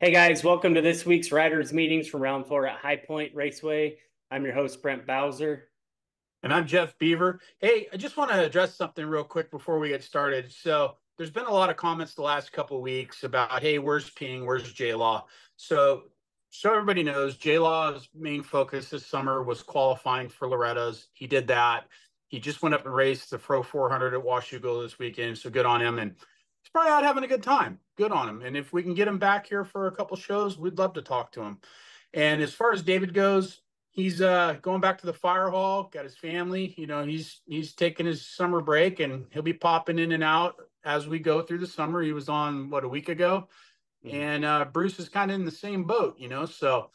Hey guys, welcome to this week's Riders Meetings from Round 4 at HighPoint Raceway. I'm your host, Brent Bowser. And I'm Jeff Beaver. Hey, I just want to address something real quick before we get started. So there's been a lot of comments the last couple of weeks about, hey, where's Ping? Where's J Law? So everybody knows J Law's main focus this summer was qualifying for Loretta's. He did that. He just went up and raced the Pro 400 at Washougal this weekend. So good on him. And he's probably out having a good time. Good on him. And if we can get him back here for a couple shows, we'd love to talk to him. And as far as David goes, he's going back to the fire hall, got his family. He's taking his summer break and he'll be popping in and out as we go through the summer. He was on a week ago. And Bruce is kind of in the same boat. So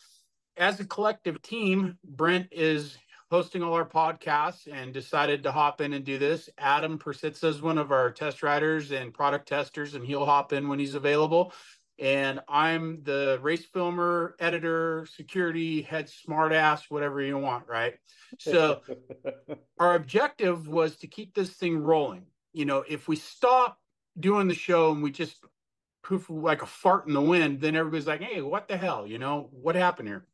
as a collective team, Brent is hosting all our podcasts and decided to hop in and do this. Adam Persitza is one of our test riders and product testers, and he'll hop in when he's available. And I'm the race filmer, editor, security, head smartass, whatever you want, right? So our objective was to keep this thing rolling. If we stop doing the show and we just poof like a fart in the wind, then everybody's like, hey, what the hell? What happened here?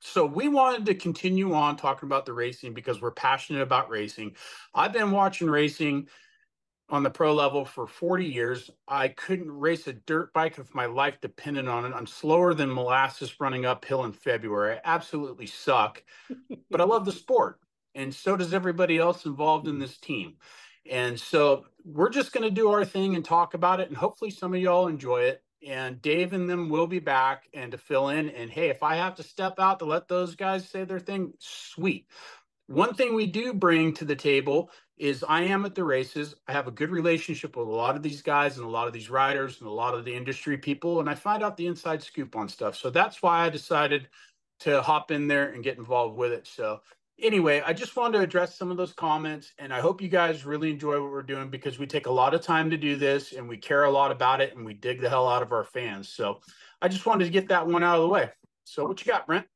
So we wanted to continue on talking about the racing because we're passionate about racing. I've been watching racing on the pro level for 40 years. I couldn't race a dirt bike if my life depended on it. I'm slower than molasses running uphill in February. I absolutely suck, but I love the sport. And so does everybody else involved in this team. And so we're just going to do our thing and talk about it. And hopefully some of y'all enjoy it. And Dave and them will be back and to fill in. And hey, if I have to step out to let those guys say their thing, sweet. One thing we do bring to the table is I am at the races. I have a good relationship with a lot of these guys and a lot of these riders and a lot of the industry people, and I find out the inside scoop on stuff. So that's why I decided to hop in there and get involved with it. So anyway, I just wanted to address some of those comments, and I hope you guys really enjoy what we're doing because we take a lot of time to do this and we care a lot about it and we dig the hell out of our fans. So I just wanted to get that one out of the way. So what you got, Brent?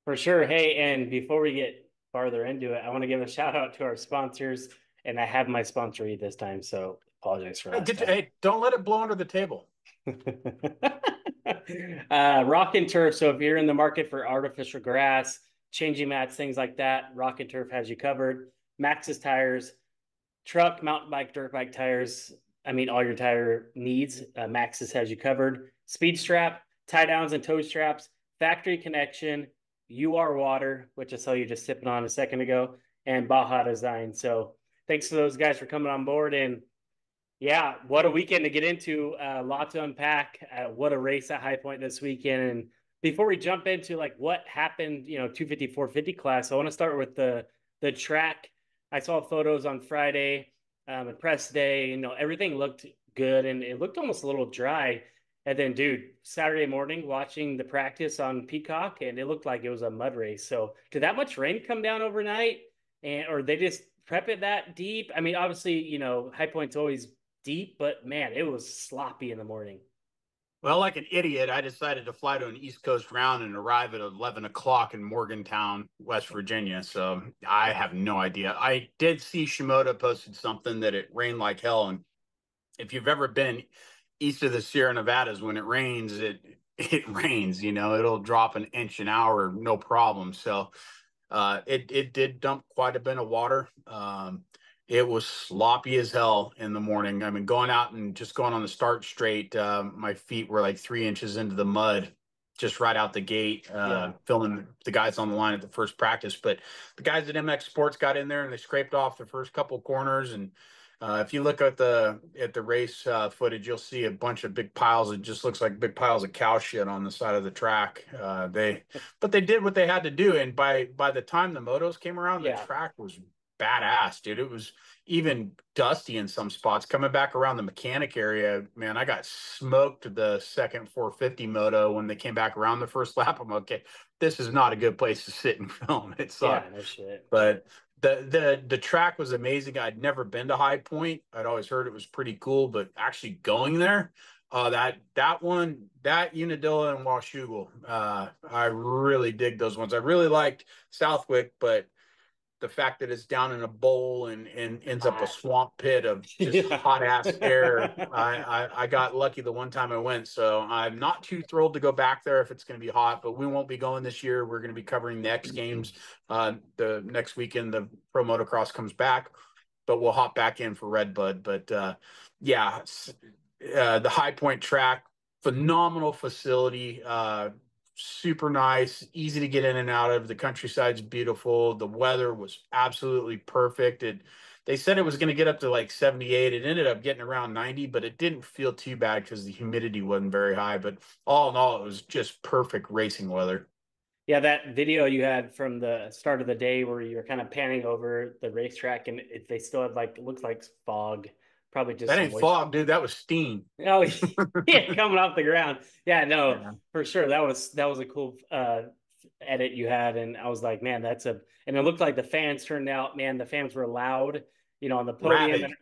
For sure. Hey, and before we get farther into it, I want to give a shout out to our sponsors. And I have my sponsor this time, so apologize for last time. Hey, don't let it blow under the table. Rock and Turf. So if you're in the market for artificial grass, changing mats, things like that, Rock and Turf has you covered. Maxxis tires, truck, mountain bike, dirt bike tires. I mean, all your tire needs. Maxxis has you covered. Speed strap, tie downs and toe straps, factory connection, UR water, which I saw you just sipping on a second ago, and Baja Design. So thanks to those guys for coming on board. And yeah, what a weekend to get into. A lot to unpack. What a race at HighPoint this weekend. And before we jump into like what happened, 250, 450 class, I want to start with the track. I saw photos on Friday, at press day. Everything looked good and it looked almost a little dry. And then, dude, Saturday morning watching the practice on Peacock, and it looked like it was a mud race. So, did that much rain come down overnight, and or they just prep it that deep? I mean, obviously, High Point's always deep, but man, it was sloppy in the morning. Well, like an idiot, I decided to fly to an East Coast round and arrive at 11 o'clock in Morgantown, West Virginia. So I have no idea. I did see Shimoda posted something that it rained like hell. And if you've ever been east of the Sierra Nevadas, when it rains, it rains, it'll drop an inch an hour, no problem. So it did dump quite a bit of water. It was sloppy as hell in the morning. I mean, going out and just going on the start straight, my feet were like 3 inches into the mud just right out the gate, Yeah. filming the guys on the line at the first practice. But the guys at MX Sports got in there and they scraped off the first couple corners. And if you look at the race footage, you'll see a bunch of big piles. It just looks like big piles of cow shit on the side of the track. But they did what they had to do. And by the time the motos came around, the Yeah. track was badass, dude. It was even dusty in some spots. Coming back around the mechanic area, man, I got smoked the second 450 moto when they came back around the first lap. I'm okay. This is not a good place to sit and film. It Yeah, sucked. no shit. But the track was amazing. I'd never been to High Point. I'd always heard it was pretty cool, but actually going there, that Unadilla and Washougal, I really dig those ones. I really liked Southwick, but the fact that it's down in a bowl and ends up a Hot. swamp pit of just Yeah. hot ass air. I got lucky the one time I went, so I'm not too thrilled to go back there if it's going to be hot. But we won't be going this year. We're going to be covering the X Games the next weekend. The pro motocross comes back, but we'll hop back in for Redbud. But yeah, the HighPoint track, phenomenal facility. Super nice, easy to get in and out of. The countryside's beautiful. The weather was absolutely perfect. They said it was going to get up to like 78. It ended up getting around 90, but it didn't feel too bad because the humidity wasn't very high. But all in all, it was just perfect racing weather. Yeah, that video you had from the start of the day where you were kind of panning over the racetrack and they still had like, it looks like fog, probably just That some ain't moisture. fog, dude. That was steam. Oh, yeah, coming off the ground. Yeah, no, Yeah. for sure. That was a cool edit you had, and I was like, man, and it looked like the fans turned out. Man, the fans were loud, on the podium Rabid.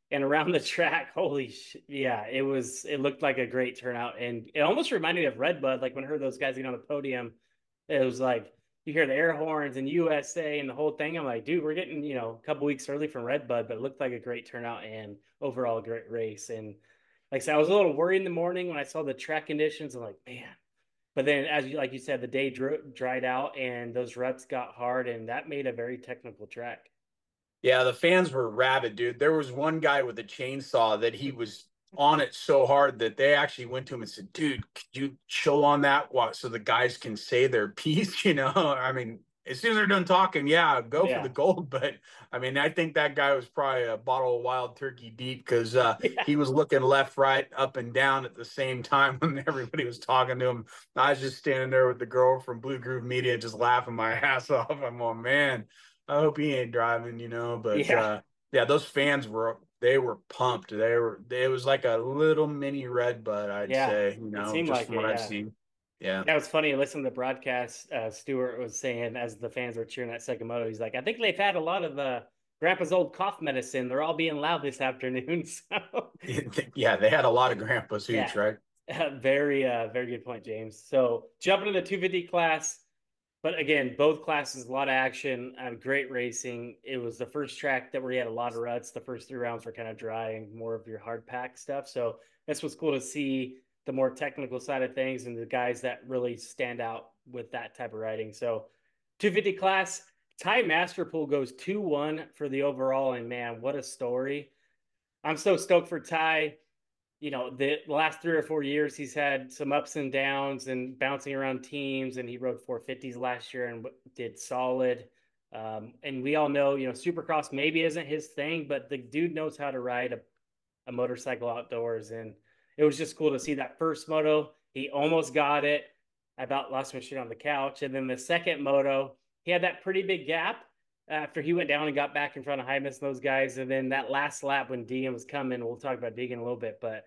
and around the track. Holy shit. Yeah, it looked like a great turnout, and it almost reminded me of Redbud. Like when I heard those guys get on the podium, it was like you hear the air horns and USA and the whole thing. I'm like, dude, we're getting, a couple weeks early from Redbud, but it looked like a great turnout and overall a great race. And like I said, I was a little worried in the morning when I saw the track conditions. I'm like, man. But then, like you said, the day dried out and those ruts got hard, and that made a very technical track. Yeah, the fans were rabid, dude. There was one guy with a chainsaw that he was on it so hard that they actually went to him and said, "Dude, could you chill on that so the guys can say their piece?" I mean, as soon as they're done talking, yeah, go for Yeah. the gold. But I mean, I think that guy was probably a bottle of wild turkey deep because Yeah. he was looking left, right, up, and down at the same time when everybody was talking to him. I was just standing there with the girl from Blue Groove Media, just laughing my ass off. I'm going, man. I hope he ain't driving, but Yeah. yeah, those fans were pumped. It was like a little mini Redbud, I'd Yeah. say, It seemed just like from it. what I've Yeah. seen. Yeah. Yeah, it was funny. Listening to the broadcast, Stewart was saying as the fans were cheering that second moto, he's like, I think they've had a lot of Grandpa's old cough medicine. They're all being loud this afternoon. So, Yeah, they had a lot of grandpa's yeah, hooch, right? very good point, James. So, jumping into the 250 class, but again, both classes, a lot of action, great racing. It was the first track that we had a lot of ruts. The first three rounds were kind of dry and more of your hard pack stuff. So this was cool to see the more technical side of things and the guys that really stand out with that type of riding. So 250 class, Ty Masterpool goes 2-1 for the overall. And man, what a story. I'm so stoked for Ty. The last 3 or 4 years, he's had some ups and downs and bouncing around teams, and he rode 450s last year and did solid. And we all know, Supercross maybe isn't his thing, but the dude knows how to ride a motorcycle outdoors. And it was just cool to see that first moto. He almost got it. I about lost my shit on the couch. And then the second moto, he had that pretty big gap after he went down and got back in front of Hymus and those guys. And then that last lap when Deegan was coming, we'll talk about Deegan a little bit, but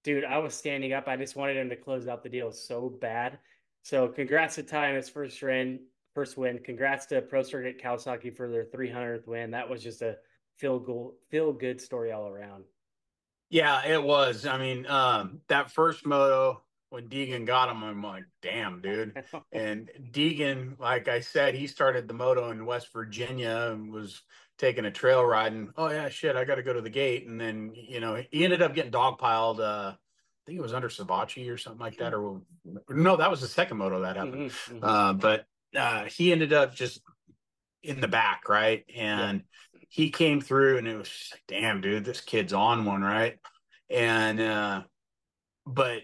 dude, I was standing up. I just wanted him to close out the deal so bad. So congrats to Ty on his first win. Congrats to Pro Circuit Kawasaki for their 300th win. That was just a feel good story all around. Yeah, it was. I mean, that first moto when Deegan got him, I'm like, damn, dude. And Deegan, like I said, he started the moto in West Virginia and was taking a trail ride. And oh yeah, shit, I got to go to the gate. And then he ended up getting dogpiled. I think it was under Sabachi or something like that. Or no, that was the second moto that happened. Mm-hmm, mm-hmm. But he ended up just in the back, right? Yeah, And he came through, and it was just like, damn, dude, this kid's on one, right? And but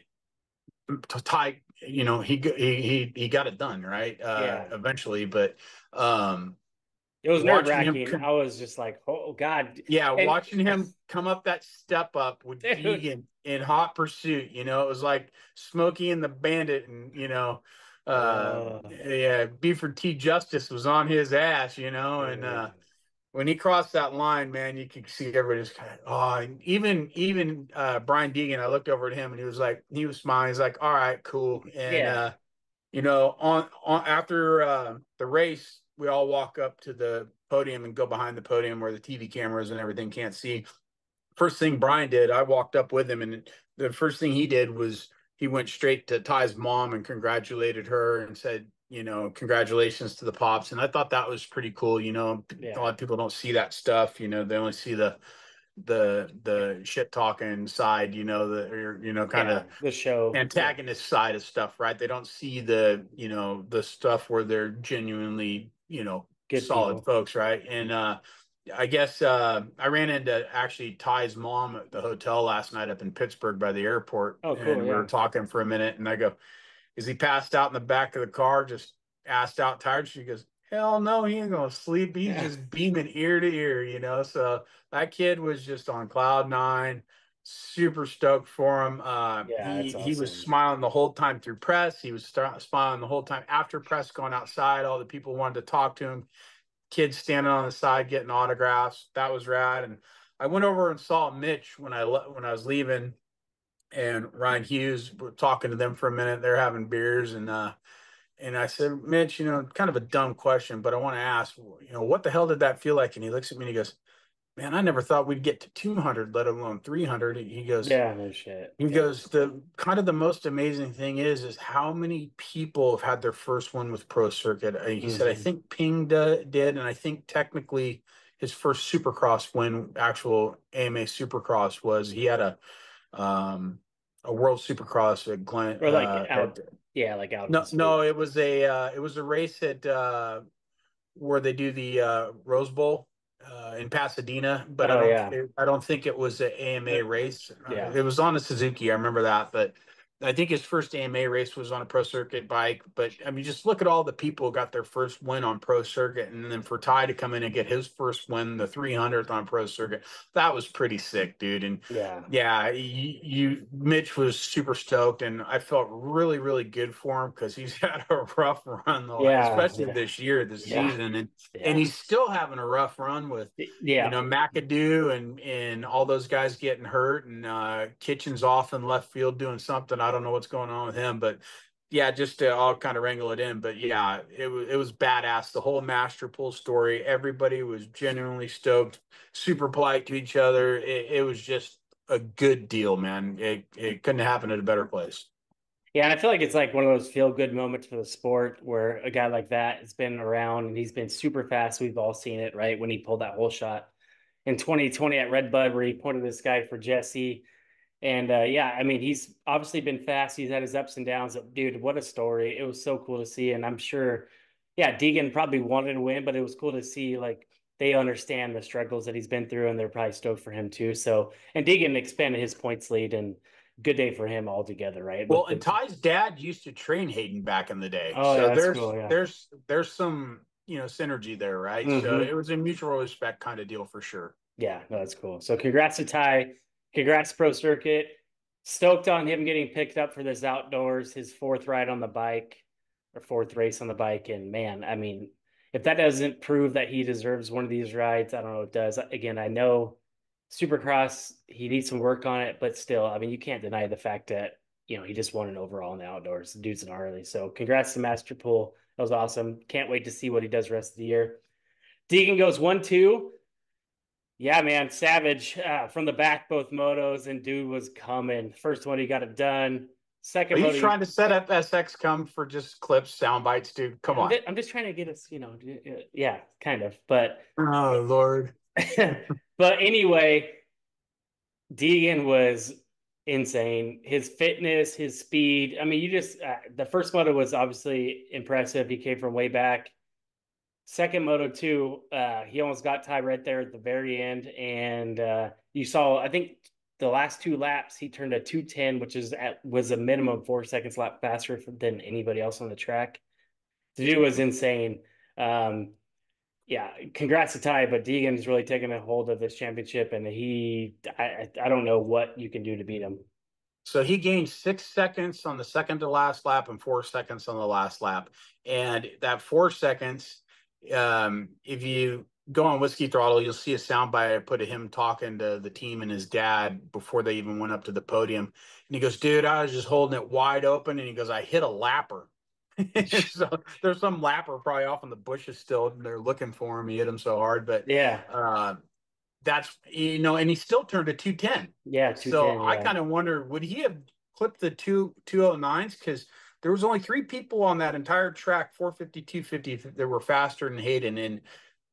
Ty, he got it done, right? yeah. Eventually, but It was nerve watching him wracking. I was just like, oh God. yeah, And watching him come up that step up with dude, Deegan in hot pursuit, it was like Smokey and the Bandit, and yeah, Buford T. Justice was on his ass, and dude. when he crossed that line, man, you could see everybody just kind of, oh, and even Brian Deegan, I looked over at him and he was smiling. He's like, all right, cool. And Yeah, on after the race, we all walk up to the podium and go behind the podium where the TV cameras and everything can't see. First thing Brian did, I walked up with him, and the first thing he did was he went straight to Ty's mom and congratulated her and said, congratulations to the pops. And I thought that was pretty cool. A Yeah. lot of people don't see that stuff. They only see the shit talking side, or, kind Yeah. of The show. Yeah. antagonist side of stuff, right? They don't see the stuff where they're genuinely, Good solid people. folks, right? And I guess I ran into actually Ty's mom at the hotel last night up in Pittsburgh by the airport, Oh, cool. and we were Yeah. talking for a minute, and I go, is he passed out in the back of the car, just assed out tired? She goes, hell no, he ain't gonna sleep. He's Yeah. just beaming ear to ear. So that kid was just on cloud nine, super stoked for him. Yeah. He That's he was awesome. smiling the whole time through press. He was smiling the whole time after press, going outside. All the people wanted to talk to him. Kids standing on the side getting autographs. That was rad. And I went over and saw Mitch when I was leaving, and Ryan Hughes. We're talking to them for a minute. They're having beers, and I said, Mitch, kind of a dumb question, but I want to ask, what the hell did that feel like? And he looks at me and he goes, man, I never thought we'd get to 200, let alone 300. Yeah. No shit. He Yeah. goes, the kind of the most amazing thing is how many people have had their first one with Pro Circuit. He said, I Hmm. think Ping did, and I think technically his first Supercross win, actual AMA Supercross, was he had a World Supercross at Glen Or like at out. Yeah. Like out of the no, state. no, it was a race at where they do the Rose Bowl in Pasadena, but Oh, yeah. I don't think it was an AMA race. Yeah. It was on a Suzuki. I remember that, but I think his first AMA race was on a Pro Circuit bike. But I mean, just look at all the people who got their first win on Pro Circuit, and then for Ty to come in and get his first win, the 300th on Pro Circuit, that was pretty sick, dude. And Yeah. yeah, Mitch was super stoked, and I felt really, really good for him because he's had a rough run, though, Yeah. especially Yeah. this year, this Yeah. season, and Yeah. he's still having a rough run with, Yeah. McAdoo and all those guys getting hurt, and Kitchen's off in left field doing something. I don't know what's going on with him, but yeah, just to all kind of wrangle it in. But yeah, it was badass. The whole Master Pool story, everybody was genuinely stoked, super polite to each other. It was just a good deal, man. It couldn't happen at a better place. Yeah, and I feel like it's like one of those feel good moments for the sport where a guy like that has been around and he's been super fast. We've all seen it, right? When he pulled that whole shot in 2020 at Red Bud, where he pointed this guy for Jesse. And yeah, I mean, he's obviously been fast. He's had his ups and downs. Dude, what a story. It was so cool to see. And I'm sure, yeah, Deegan probably wanted to win, but it was cool to see like they understand the struggles that he's been through and they're probably stoked for him too. So, and Deegan expanded his points lead and good day for him altogether, right? Well, With and the, Ty's dad used to train Hayden back in the day, oh, yeah, so that's there's cool. Yeah. there's there's some synergy there, right? So Hmm. it was a mutual respect kind of deal for sure. Yeah, no, that's cool. So congrats to Ty. Congrats Pro Circuit. Stoked on him getting picked up for this outdoors, his fourth ride on the bike or fourth race on the bike. And man, I mean, if that doesn't prove that he deserves one of these rides, I don't know what does. Again, I know Supercross, he needs some work on it, but still, I mean, you can't deny the fact that, he just won an overall in the outdoors. The dude's an Harley. So congrats to Master Pool. That was awesome. Can't wait to see what he does rest of the year. Deegan goes 1-2. Yeah, man, savage from the back, both motos, and dude was coming. First one, he got it done. Are Second you moto, trying to set up SX come for just clips, sound bites, dude? Come on. I'm just trying to get us, yeah, kind of. But, Oh Lord. but anyway, Deegan was insane. His fitness, his speed. I mean, the first moto was obviously impressive. He came from way back. Second moto two, he almost got tied right there at the very end, and you saw. I think the last two laps he turned a 2:10, which was a minimum 4 seconds lap faster than anybody else on the track. The dude was insane. Um, yeah, congrats to Ty, but Deegan's really taken a hold of this championship, and I don't know what you can do to beat him. So he gained 6 seconds on the second to last lap and 4 seconds on the last lap. And that 4 seconds, if you go on Whiskey Throttle, you'll see a soundbite I put of him talking to the team and his dad before they even went up to the podium. And he goes, dude, I was just holding it wide open. And he goes, I hit a lapper. So there's some lapper probably off in the bushes still. They're looking for him. He hit him so hard. But Yeah, that's and he still turned a 210. yeah, So 2:10. I Yeah, kind of wonder, would he have clipped the 209s? Because There was only three people on that entire track, 450, 250, that were faster than Hayden. And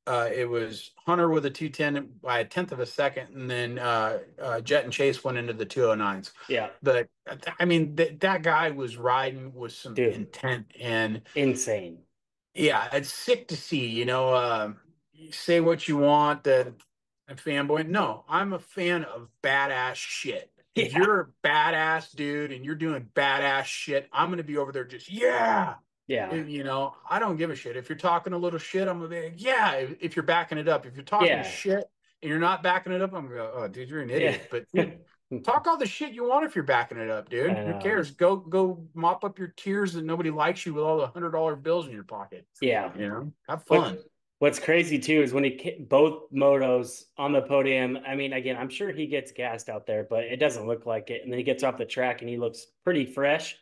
it was Hunter with a 210 by a tenth of a second, and then Jet and Chase went into the 209s. Yeah, But I mean, that guy was riding with some dude, intent, and insane. yeah, it's sick to see. You say what you want that a fanboy. No, I'm a fan of badass shit. If Yeah, you're a badass dude and you're doing badass shit, I'm gonna be over there just yeah. yeah, I don't give a shit. If you're talking a little shit, I'm gonna be like, yeah. If you're backing it up, if you're talking yeah, shit and you're not backing it up, I'm gonna go, oh, dude, you're an yeah. idiot. But dude, talk all the shit you want if you're backing it up, I dude. Who know. cares? Go mop up your tears that nobody likes you with all the $100 bills in your pocket. Yeah. Have What fun. What's crazy too is when both motos on the podium. I mean, again, I'm sure he gets gassed out there, but it doesn't look like it. And then he gets off the track and he looks pretty fresh.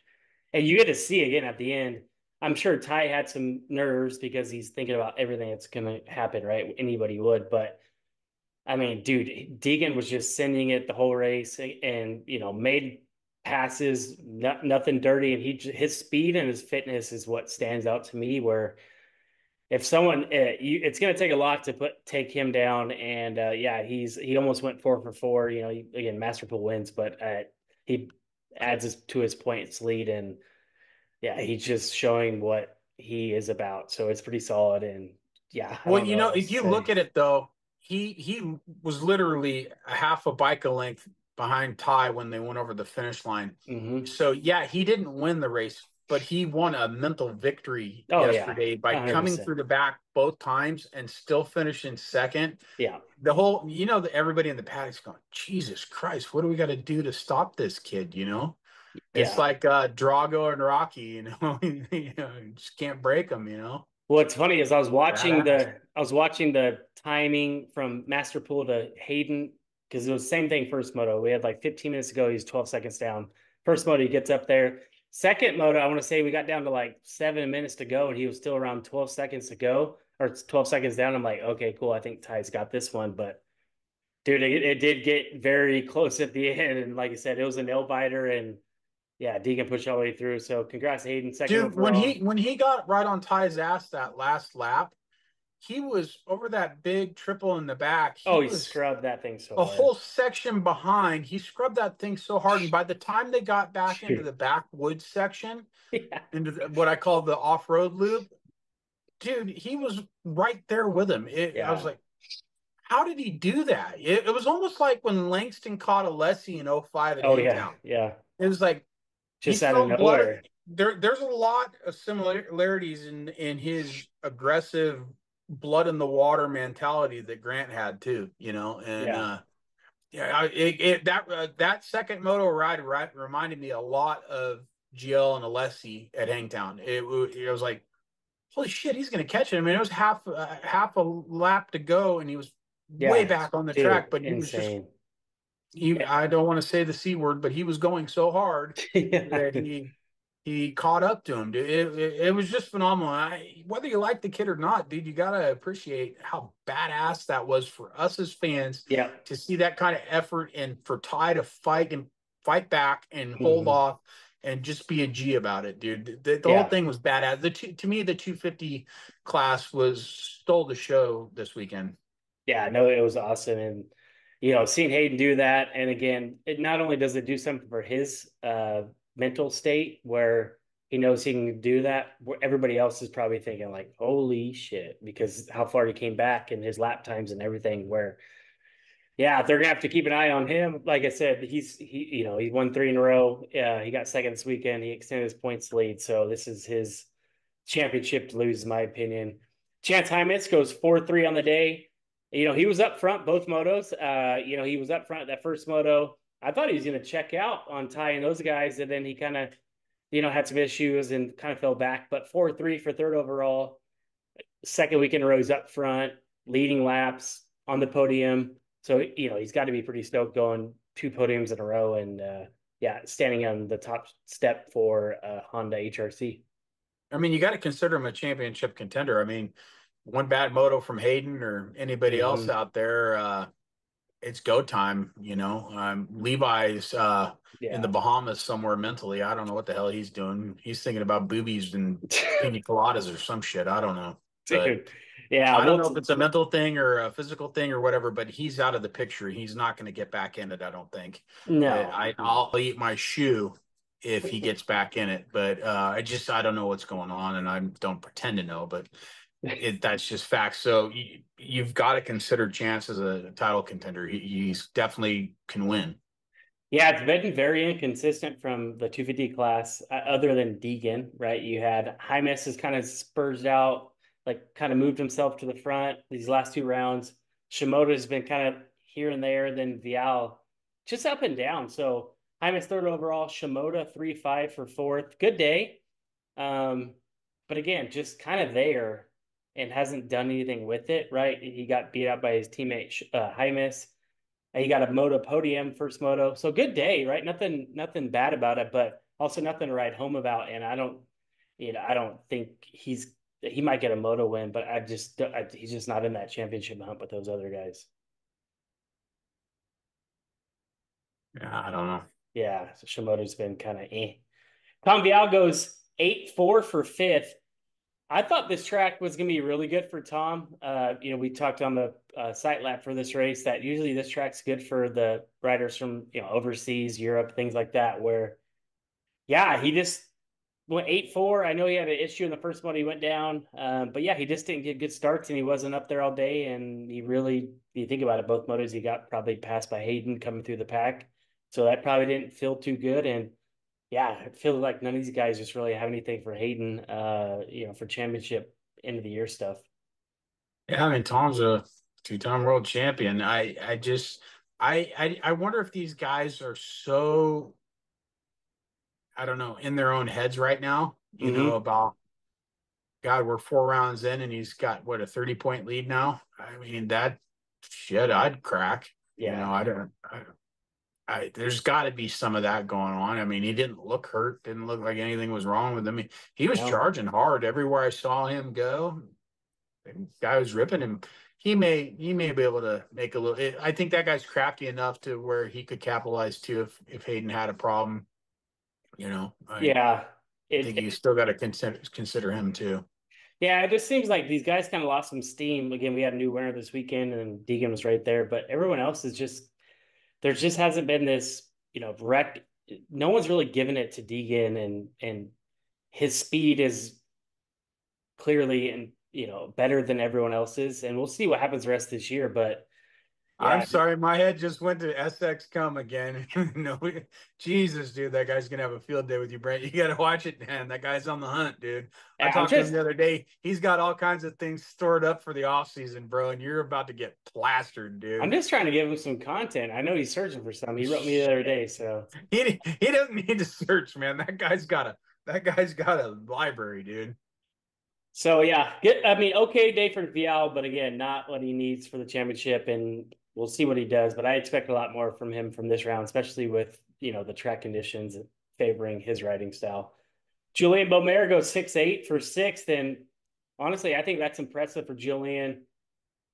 And you get to see again at the end. I'm sure Ty had some nerves because he's thinking about everything that's going to happen, right? Anybody would, but I mean, dude, Deegan was just sending it the whole race and made passes, nothing dirty, and his speed and his fitness is what stands out to me. Where if someone, it's going to take a lot to take him down, and yeah, he almost went 4 for 4. Again, Masterpool wins, but he adds to his points lead, and yeah, he's just showing what he is about. So it's pretty solid, and yeah, I Well, don't know what else if to you say. look at it though, he was literally a half a bike length behind Ty when they went over the finish line. Hmm. So yeah, he didn't win the race, but he won a mental victory Oh yeah, yesterday by coming 100%. through the back both times and still finishing second. Yeah. The whole, everybody in the paddock's going, Jesus Christ, what do we got to do to stop this kid? It's Yeah. like Drago and Rocky, you just can't break them. What's funny is Badass. I was watching the timing from Masterpool to Hayden because it was the same thing first moto. We had like 15 minutes to go. He's 12 seconds down. First moto, he gets up there. Second moto, I want to say we got down to like 7 minutes to go and he was still around 12 seconds to go or 12 seconds down. I'm like, okay, cool. I think Ty's got this one. But dude, it did get very close at the end. And like I said, it was a nail biter and yeah, Deegan pushed all the way through. So congrats, Hayden, second Dude, when overall. he got right on Ty's ass that last lap, he was over that big triple in the back. Oh, He he was scrubbed that thing so a hard. whole section behind. He scrubbed that thing so hard, and by the time they got back into Dude. the backwoods section, Yeah. into what I call the off-road loop, dude, he was right there with him. I was Yeah. like, how did he do that? It was almost like when Langston caught Alessi in '05 at Oh yeah. Hangtown. Yeah. It was like he Just out of smelled blood. nowhere. There's a lot of similarities in his aggressive blood in the water mentality that Grant had too, and Yeah. yeah, that second moto ride reminded me a lot of GL and Alessi at Hangtown. It was like, holy shit, he's gonna catch it. I mean, it was half a lap to go, and he was way Yeah. back on the Dude, track, but he was just insane. he. Yeah. I don't want to say the C word, but he was going so hard Yeah. that he caught up to him. Dude. It was just phenomenal. Whether you like the kid or not, dude, you gotta appreciate how badass that was for us as fans Yeah. to see that kind of effort and for Ty to fight back and hold Hmm. off and just be a G about it, dude. The whole Yeah. thing was badass. To me, the 250 class stole the show this weekend. Yeah. No, it was awesome. And seeing Hayden do that, and again, it not only does it do something for his mental state where he knows he can do that, where everybody else is probably thinking like, holy shit, because how far he came back and his lap times and everything where yeah, they're gonna have to keep an eye on him. Like I said, he won 3 in a row. He got second this weekend. He extended his points lead, so this is his championship to lose, in my opinion. Chance Hymas goes 4-3 on the day. He was up front both motos. He was up front that first moto. I thought he was going to check out on Ty and those guys, and then he kind of, had some issues and kind of fell back. But 4-3 for third overall. Second week in a row, he's up front, leading laps on the podium. So, he's got to be pretty stoked going 2 podiums in a row and, yeah, standing on the top step for Honda HRC. I mean, you got to consider him a championship contender. I mean, one bad moto from Hayden or anybody else Mm-hmm. out there, it's go time. Levi's in the Yeah. Bahamas somewhere mentally. I don't know what the hell he's doing. He's thinking about boobies and pina coladas or some shit. I don't know, but Dude. Yeah. I don't Well, know if it's a mental thing or a physical thing or whatever. But he's out of the picture. He's not going to get back in it. I don't think. no. I'll eat my shoe if he gets back in it. But I don't know what's going on, and I don't pretend to know. But that's just facts. So you've got to consider Chance as a title contender. He's definitely can win. Yeah, it's been very inconsistent from the 250 class, other than Deegan, right? You had Hymas has kind of spurged out, like kind of moved himself to the front these last two rounds. Shimoda's been kind of here and there, then Vial just up and down. So Hymas third overall, Shimoda 3-5 for fourth. Good day. Um, but again, just kind of there and hasn't done anything with it, right? He got beat out by his teammate Hymas. He got a moto podium, first moto. So good day, right? Nothing bad about it, but also nothing to write home about. And I don't think he might get a moto win, but he's just not in that championship hunt with those other guys. Yeah, I don't know. Yeah, so Shimoda's been kind of eh. Tom Vial goes 8-4 for fifth. I thought this track was going to be really good for Tom. We talked on the site lap for this race that usually this track's good for the riders from overseas, Europe, things like that. Where, yeah, he just went 8-4. I know he had an issue in the first one; he went down, but yeah, he just didn't get good starts, and he wasn't up there all day. And he really, you think about it, both motos he got probably passed by Hayden coming through the pack, so that probably didn't feel too good. And yeah, it feels like none of these guys just really have anything for Hayden, for championship end of the year stuff. Yeah, I mean Tom's a two-time world champion. I wonder if these guys are so, I don't know, in their own heads right now, Mm-hmm. about God, we're 4 rounds in and he's got what, a 30-point lead now. I mean, that shit I'd crack. Yeah. I don't there's got to be some of that going on. I mean, he didn't look hurt, didn't look like anything was wrong with him. He was No. charging hard everywhere I saw him go. The guy was ripping him. He may be able to make a little. I think that guy's crafty enough to where he could capitalize too if Hayden had a problem. I Yeah. think It, you still got to consider him too. yeah, it just seems like these guys kind of lost some steam. Again, we had a new winner this weekend and Deegan was right there, but everyone else is just there just hasn't been this, wreck. No one's really given it to Deegan and his speed is clearly and better than everyone else's. And we'll see what happens the rest of this year. But I'm yeah, sorry, my head just went to SX come again. No, Jesus, dude, that guy's gonna have a field day with you, Brent. You gotta watch it, man. That guy's on the hunt, dude. I I'm talked to him just the other day. He's got all kinds of things stored up for the off season, bro, and you're about to get plastered, I'm dude. just trying to give him some content. I know he's searching for some. He wrote me the other Shit. day, so He doesn't need to search, man. That guy's got a library, dude. yeah. I mean, okay day for Vial, but again, not what he needs for the championship, and we'll see what he does. But I expect a lot more from him from this round, especially with the track conditions favoring his riding style. Julian Beaumer goes 6-8 for sixth, and honestly, I think that's impressive for Julian.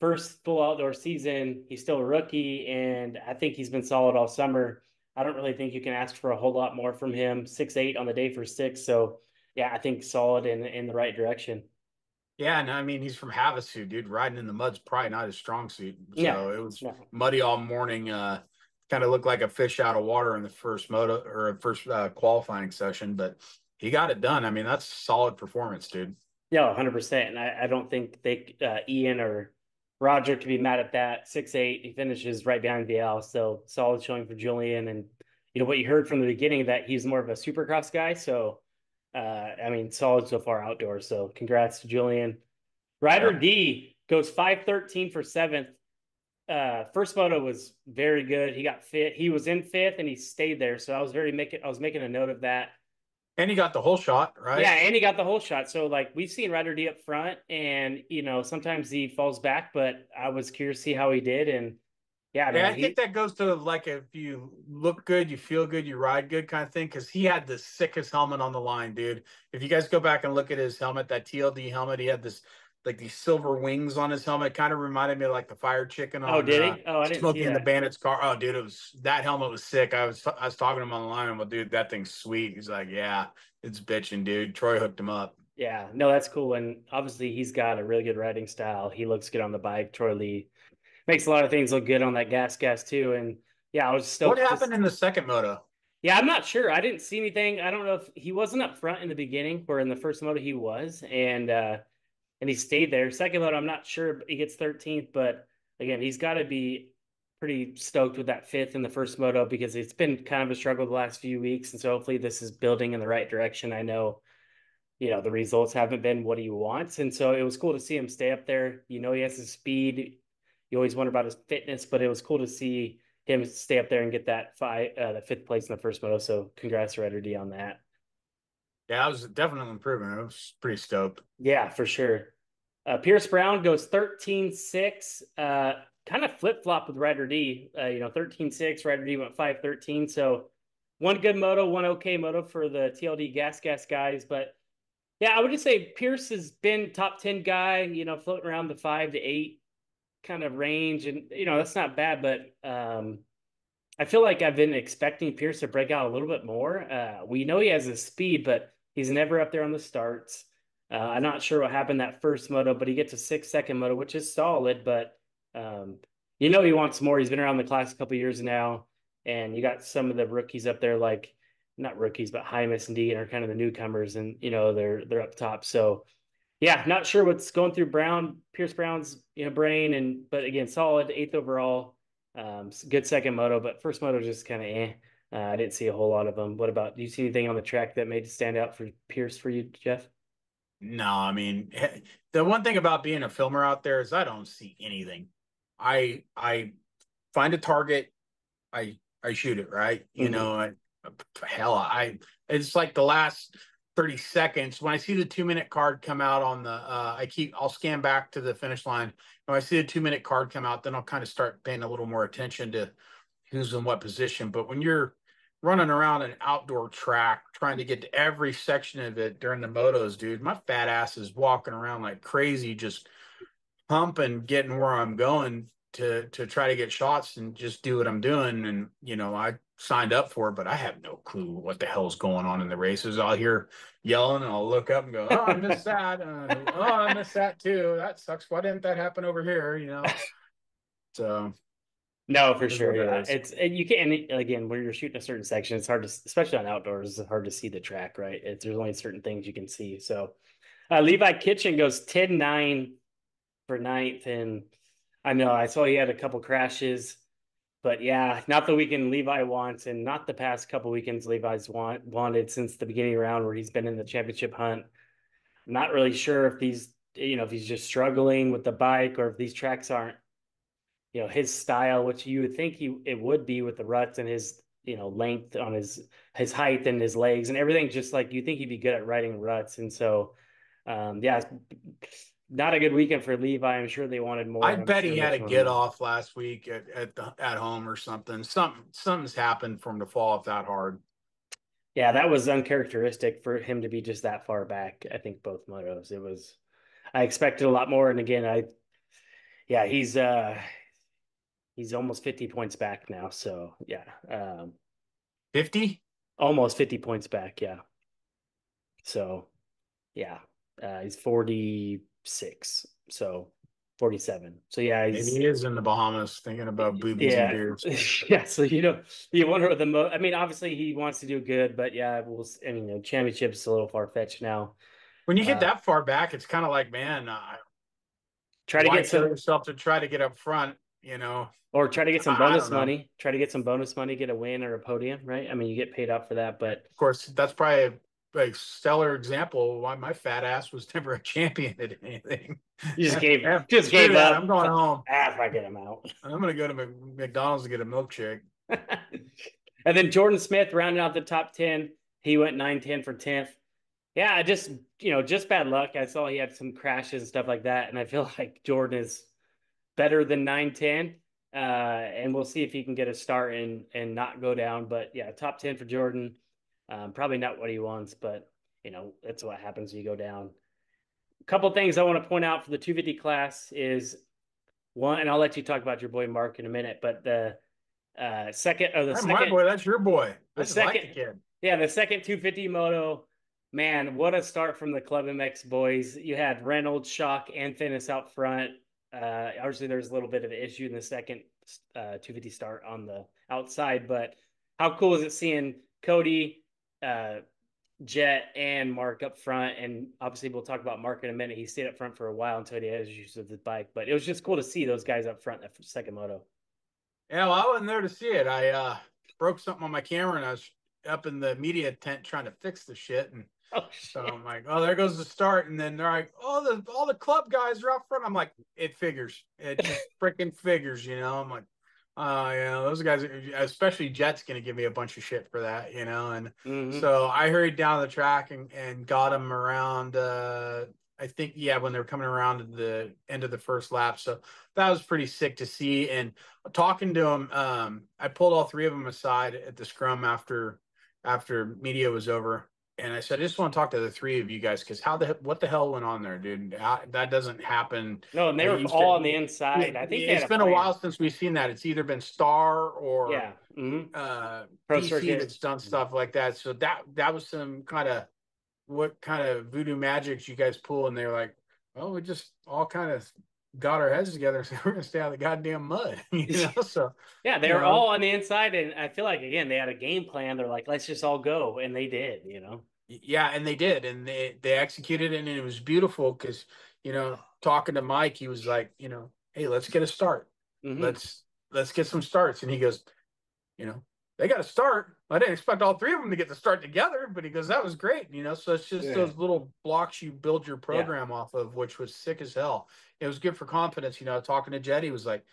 First full outdoor season. He's still a rookie, and I think he's been solid all summer. I don't really think you can ask for a whole lot more from him. 6-8 on the day for six. So yeah, I think solid in the right direction. Yeah, and I mean he's from Havasu, dude. Riding in the mud's probably not his strong suit. Yeah, So it was no. muddy all morning. Kind of looked like a fish out of water in the first moto or first qualifying session, but he got it done. I mean, that's solid performance, dude. Yeah, 100%. And I don't think Ian or Roger could be mad at that. 6-8. He finishes right behind VL. So solid showing for Julian. And what you heard from the beginning that he's more of a supercross guy. So I mean, solid so far outdoors. So congrats to Julian. Ryder Yep. D goes 5-13 for seventh. First moto was very good. He got fit. He was in fifth and he stayed there. So I was making a note of that. And he got the whole shot, Yeah, right? and he got the whole shot. So like we've seen Ryder D up front, and sometimes he falls back, but I was curious to see how he did. And yeah, Yeah, man, I think he that goes to like if you look good, you feel good, you ride good kind of thing. Because he had the sickest helmet on the line, dude. If you guys go back and look at his helmet, that TLD helmet, he had this like these silver wings on his helmet. Kind of reminded me of like the fire chicken Oh, on did he? Oh, I didn't see Smokey and the that. Bandit's car. Oh, dude, it was that helmet was sick. I was talking to him on the line. I'm like, dude, that thing's sweet. He's like, yeah, it's bitching, dude. Troy hooked him up. Yeah, no, that's cool. And obviously, he's got a really good riding style. He looks good on the bike. Troy Lee makes a lot of things look good on that gas too. And yeah, I was What stoked to. happened in the second moto? Yeah, I'm not sure. I didn't see anything. I don't know if he wasn't up front in the beginning, where in the first moto he was, and he stayed there. Second moto, I'm not sure he gets 13th, but again, he's got to be pretty stoked with that fifth in the first moto because it's been kind of a struggle the last few weeks, and so hopefully this is building in the right direction. I know the results haven't been what he wants. And so it was cool to see him stay up there. He has his speed. You always wonder about his fitness, but it was cool to see him stay up there and get that fifth place in the first moto. So congrats, Ryder D, on that. Yeah, that was definitely an improvement. I was pretty stoked. Yeah, for sure. Pierce Brown goes 13.6, kind of flip flop with Ryder D. 13.6, Ryder D went 5.13. So one good moto, one okay moto for the TLD gas guys. But yeah, I would just say Pierce has been top 10 guy, floating around the 5 to 8 kind of range. And, that's not bad, but I feel like I've been expecting Pierce to break out a little bit more. We know he has the speed, but he's never up there on the starts. I'm not sure what happened that first moto, but he gets a 6 second moto, which is solid, but um, he wants more. He's been around the class a couple years now, and you got some of the rookies up there, like not rookies, but Hymus and Deegan are kind of the newcomers, and they're up top. So yeah, not sure what's going through Pierce Brown's brain, but again, solid eighth overall. Good second moto, but first moto just kind of eh. I didn't see a whole lot of them. What about? Do you see anything on the track that made it stand out for Pierce for you, Jeff? No, I mean, the one thing about being a filmer out there is I don't see anything. I find a target, I shoot it, right? Mm-hmm. Hell, I it's like the last 30 seconds when I see the 2 minute card come out on the I'll scan back to the finish line. When I see the 2 minute card come out, then I'll kind of start paying a little more attention to who's in what position. But when you're running around an outdoor track trying to get to every section of it during the motos, dude, my fat ass is walking around like crazy, just pumping, getting where I'm going to try to get shots and just do what I'm doing. And I signed up for it, but I have no clue what the hell's going on in the races. I'll hear yelling and I'll look up and go, "Oh, I missed that. Oh, I missed that too. That sucks. Why didn't that happen over here?" So No, for it is sure. what it Yeah, is. you can't again when you're shooting a certain section. It's hard to, especially on outdoors, it's hard to see the track. Right? There's only certain things you can see. So Levi Kitchen goes 10.9 for ninth, and I know I saw he had a couple crashes. But yeah, not the weekend Levi wants, and not the past couple weekends Levi's wanted since the beginning of the round where he's been in the championship hunt. I'm not really sure if he's just struggling with the bike or if these tracks aren't, his style, which you would think it would be with the ruts and his, length on his height and his legs and everything. Just like you think he'd be good at riding ruts, and so yeah, not a good weekend for Levi. I'm sure they wanted more, I and I'm bet sure he had Mitch a wanted get more. off last week at home or something. Something's happened for him to fall off that hard. Yeah, that was uncharacteristic for him to be just that far back. I think both motos. I expected a lot more. And again, yeah, he's almost 50 points back now. So yeah, 50? almost 50 points back. Yeah. So yeah, he's 46. So 47. So yeah, Maybe he's, he is in the Bahamas thinking about boobies and yeah, beers. yeah. So, you wonder what I mean, obviously he wants to do good, but yeah, I mean, championship's a little far fetched now. When you get Uh, that far back, it's kind of like, man, try to why get kill some, yourself to try to get up front? You know, Or try to get some I don't bonus know. money. Try to get some bonus money, get a win or a podium, right? I mean, you get paid out for that, but Of course, that's probably a stellar example why my fat ass was never a champion at anything. you just gave just Screw gave that. I'm up. going home. If I get him out. I'm going to go to McDonald's to get a milkshake. And then Jordan Smith rounding out the top 10. He went 9-10 for 10th. Yeah, just bad luck. I saw he had some crashes and stuff like that. And I feel like Jordan is better than 9-10. And we'll see if he can get a start and not go down. But yeah, top 10 for Jordan. Probably not what he wants, but that's what happens when you go down. A couple things I want to point out for the 250 class is one, and I'll let you talk about your boy Mark in a minute, but second or the That's my second boy. That's your boy. the I just like the second kid. yeah, the second 250 moto, man, what a start from the Club MX boys. You had Reynolds, Shock, and Finnis out front. Obviously there's a little bit of an issue in the second 250 start on the outside, but how cool is it seeing Cody, uh, Jet, and Mark up front? And obviously we'll talk about Mark in a minute. He stayed up front for a while until he had issues with the bike, but it was just cool to see those guys up front that second moto. Yeah, well, I wasn't there to see it. I broke something on my camera and I was up in the media tent trying to fix the shit. And Oh so shit. I'm like, oh, there goes the start. And then they're like, oh, all the club guys are up front. I'm like, it figures. It just freaking figures, you know. I'm like, those guys, especially Jet's going to give me a bunch of shit for that, you know. And Mm-hmm. so I hurried down the track and got him around. I think, yeah, when they were coming around to the end of the first lap. So that was pretty sick to see. And talking to him, I pulled all three of them aside at the scrum after media was over, and I said, I just want to talk to the three of you guys because what the hell went on there, dude? That doesn't happen. No, and they were Used all on to, the inside. I think they had it's a been a plan. while since we've seen that. It's either been Star or Yeah. Mm-hmm. Pro DC circuit. that's done stuff like that. So that was some kind of what kind of voodoo magics you guys pull, and they're like, well, we just all kind of got our heads together and said we're gonna stay out of the goddamn mud, you know. So, Yeah, they you were know, all on the inside, and I feel like again they had a game plan. They're like, let's just all go, and they did. You know. yeah, and they did, and they executed it, and it was beautiful because talking to Mike, he was like, hey, let's get a start, Mm-hmm. let's let's get some starts, and he goes, you know, they got to start. I didn't expect all three of them to get to start together, but he goes, that was great. So it's just Yeah. those little blocks you build your Yeah. program off of, which was sick as hell. It was good for confidence. Talking to Jed, he was like,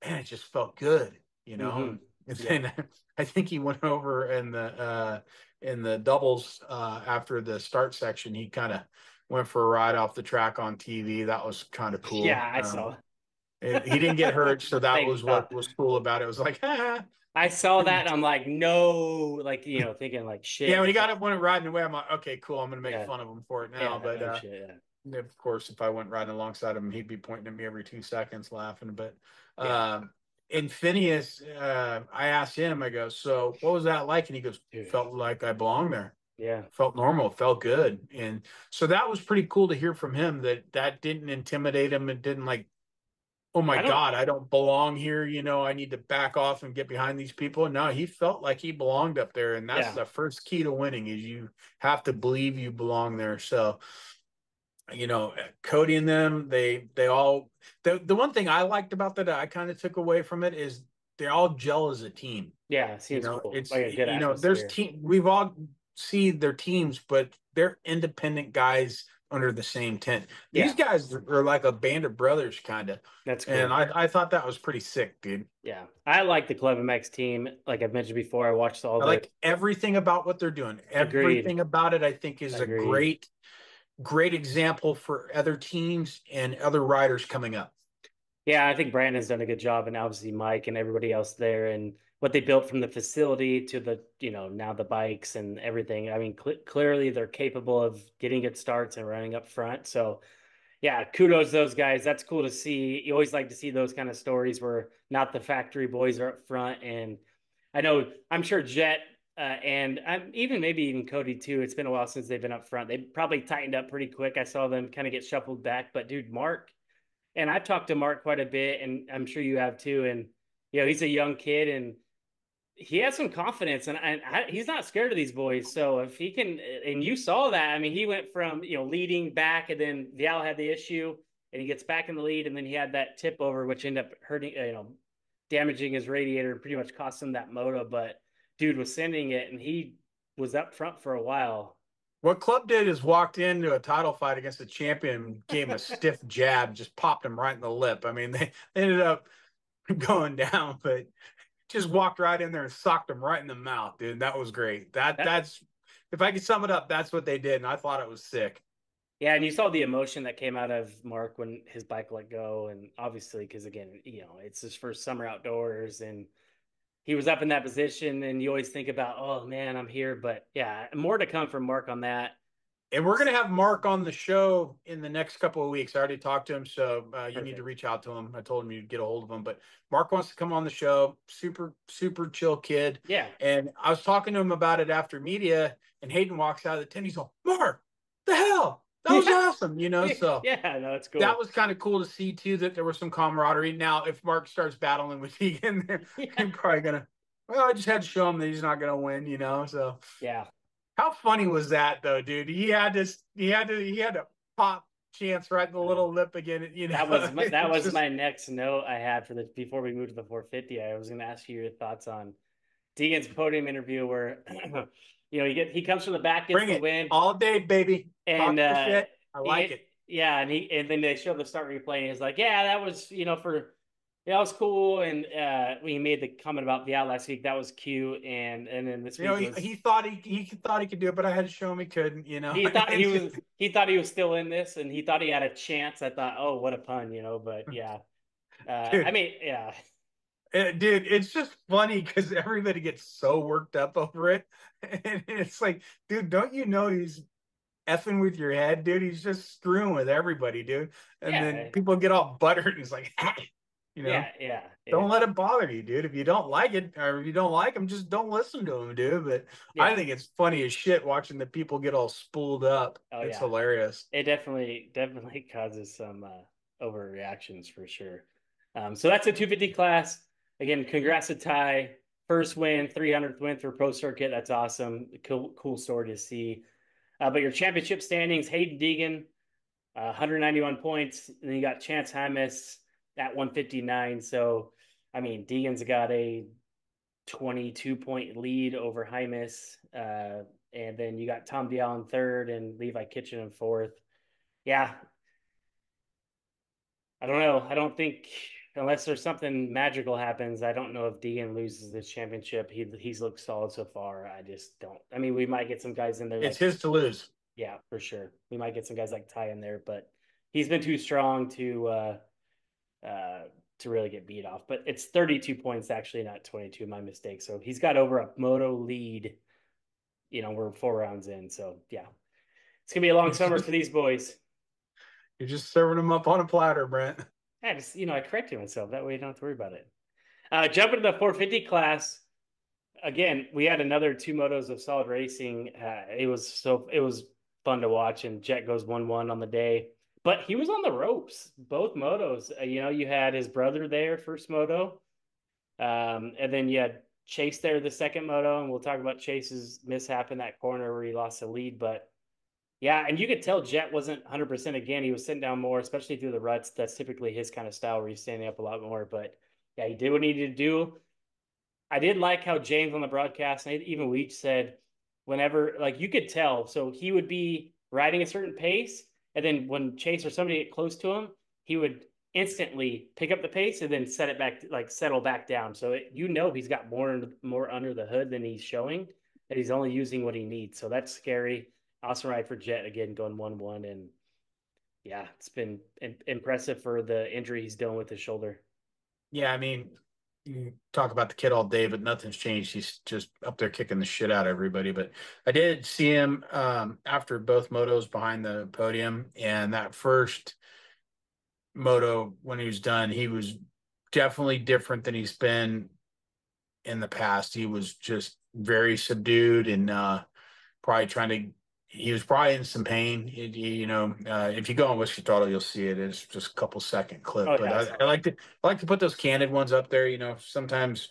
man, it just felt good, Mm-hmm. And Yeah. then I think he went over in the doubles after the start section. He kind of went for a ride off the track on TV. That was kind of cool. Yeah. I saw. He didn't get hurt, so that was Thank God. what was cool about it. It was like, ah. I saw that, and I'm like, no, like thinking like Yeah, shit. when he If got up, went riding away, I'm like, okay, cool. I'm gonna make yeah, fun of him for it now. yeah, But no shit. Yeah. of course, if I went riding alongside him, he'd be pointing at me every 2 seconds, laughing. But Yeah. in Phineas, I asked him, I go, so what was that like? And he goes, Dude. felt like I belonged there. Yeah. Felt normal, felt good. And so that was pretty cool to hear from him that didn't intimidate him. It didn't like, oh my I don't. God, I don't belong here. I need to back off and get behind these people. No, he felt like he belonged up there. And that's Yeah. the first key to winning is you have to believe you belong there. So, Cody and them, they all the one thing I liked about that I kind of took away from it is they all gel as a team. Yeah. It seems cool. It's Like a good there's atmosphere. team we've all see their teams, but they're independent guys under the same tent. These Yeah. guys are like a band of brothers, kind of. That's And cool. I thought that was pretty sick, dude. Yeah. I like the Club MX team. Like I've mentioned before, I watched all I the like everything about what they're doing. agreed. Everything about it, I think, is a Agreed. great example for other teams and other riders coming up. Yeah, I think Brandon's done a good job, and obviously Mike and everybody else there, and what they built from the facility to the, now the bikes and everything. I mean, clearly they're capable of getting good starts and running up front. So, yeah, kudos to those guys. That's cool to see. You always like to see those kind of stories where not the factory boys are up front. And I know, I'm sure Jet and even maybe even Cody too. It's been a while since they've been up front. They probably tightened up pretty quick. I saw them kind of get shuffled back, but dude, Mark. And I've talked to Mark quite a bit, and I'm sure you have too. And he's a young kid, and he has some confidence, and he's not scared of these boys. So if he can, and you saw that, I mean, he went from leading back, and then Vial had the issue, and he gets back in the lead, and then he had that tip over, which ended up hurting, damaging his radiator, and pretty much cost him that moto. But dude was sending it, and he was up front for a while. What Club did is walked into a title fight against the champion, gave him a stiff jab, just popped him right in the lip. I mean, they ended up going down, but just walked right in there and socked him right in the mouth, dude. That was great. That That's if I could sum it up, that's what they did, and I thought it was sick. Yeah, and you saw the emotion that came out of Mark when his bike let go, and obviously, because again, it's his first summer outdoors, and he was up in that position, and you always think about, oh man, I'm here, but yeah, more to come from Mark on that. And we're going to have Mark on the show in the next couple of weeks. I already talked to him, so you need to Perfect. reach out to him. I told him you'd get a hold of him, but Mark wants to come on the show. Super, super chill kid. Yeah. And I was talking to him about it after media, and Hayden walks out of the tent. He's like, Mark, the hell? That was Yeah. awesome, you know? So Yeah, no, that's that cool. was kind of cool to see, too, that there was some camaraderie. Now, if Mark starts battling with Egan, they're Yeah. probably going to, well, I just had to show him that he's not going to win, you know? So. Yeah. How funny was that though, dude? He had to pop Chance right in the little lip again, you know. That It's was just my next note I had for the before we moved to the 450. I was going to ask you your thoughts on Deegan's podium interview where he comes from the back, gets bring the it win, all day, baby. and Talk the shit. I like it. and then they show the start replay and he's like, yeah, that was that was cool, and when he made the comment about the out last week, that was cute, and then this You know, week he was thought he thought he could do it, but I had to show him he couldn't. You know, it's just, he thought he was still in this and he thought he had a chance. I thought, oh, what a pun, but yeah. I dude, mean, yeah. dude, it's just funny because everybody gets so worked up over it, and it's like, dude, don't you know he's effing with your head, dude? He's just screwing with everybody, dude. And then Yeah, people get all buttered, and it's like, you know. yeah, yeah, Don't yeah, let it bother you, dude. If you don't like it or if you don't like him, just don't listen to him, dude. But I yeah. think it's funny as shit watching the people get all spooled up. Oh It's yeah. hilarious. It definitely causes some overreactions for sure. So that's a 250 class. Again, congrats to Ty. First win, 300th win through pro circuit. That's awesome. Cool story to see. But your championship standings, Hayden Deegan, 191 points. And then you got Chance Hymas at 159. So, I mean, Deegan's got a 22-point lead over Hymas. And then you got Tom Dial in third and Levi Kitchen in fourth. Yeah, I don't know. I don't think unless there's something magical happens, I don't know if Deegan loses this championship. He's looked solid so far. I just don't. I mean, we might get some guys in there It's like his to lose. yeah, for sure. We might get some guys like Ty in there, but he's been too strong uh to really get beat off. But it's 32 points actually, not 22. My mistake. So he's got over a moto lead. We're 4 rounds in. So yeah, it's gonna be a long It's summer just for these boys. you're just serving them up on a platter, Brent. I corrected myself. That way you don't have to worry about it. Jumping to the 450 class, again, we had another two motos of solid racing. It was fun to watch, and Jet goes 1-1 on the day. But he was on the ropes, both motos. You had his brother there, first moto, and then you had Chase there, the second moto, and we'll talk about Chase's mishap in that corner where he lost the lead. But yeah, and you could tell Jet wasn't 100% again. He was sitting down more, especially through the ruts. That's typically his kind of style where he's standing up a lot more. But yeah, he did what he needed to do. I did like how James on the broadcast and even Leach said whenever like you could tell, so he would be riding a certain pace, and then when Chase or somebody get close to him, he would instantly pick up the pace and then set it back, like settle back down. So he's got more under the hood than he's showing, that he's only using what he needs. So that's scary. Awesome ride for Jet again, going 1-1, and yeah, it's been impressive for the injury he's dealing with his shoulder. Yeah, I mean, you talk about the kid all day, but nothing's changed. He's just up there kicking the shit out of everybody. But I did see him after both motos behind the podium, and that first moto when he was done, he was definitely different than he's been in the past. He was just very subdued and probably trying to. He was probably in some pain. If you go on Wichita, you'll see it. It's just a couple second clip, Oh but yeah, I I, saw I that. like to put those candid ones up there. Sometimes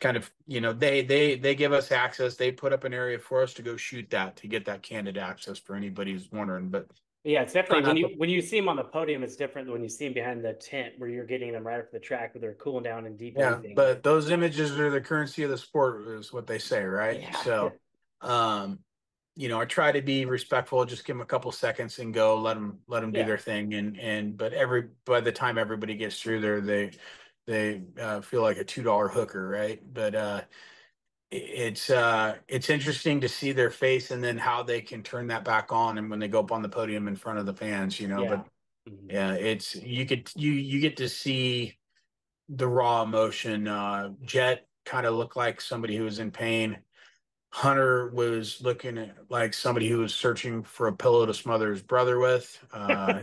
kind of they give us access. They put up an area for us to go shoot that to get that candid access for anybody who's wondering. But Yeah, it's try definitely when not to. you see him on the podium, it's different than when you see him behind the tent where you're getting them right off the track where they're cooling down and Yeah, debriefing. but those images are the currency of the sport, is what they say, right? Yeah, So, um, I try to be respectful, just give them a couple seconds and go, let them do yeah, their thing, and but by the time everybody gets through there, they feel like a $2 hooker, right? But it's interesting to see their face and then how they can turn that back on, and when they go up on the podium in front of the fans, yeah. but Mhm. yeah, it's you get to see the raw emotion. Jet kind of looked like somebody who was in pain. Hunter was looking at like somebody who was searching for a pillow to smother his brother with. I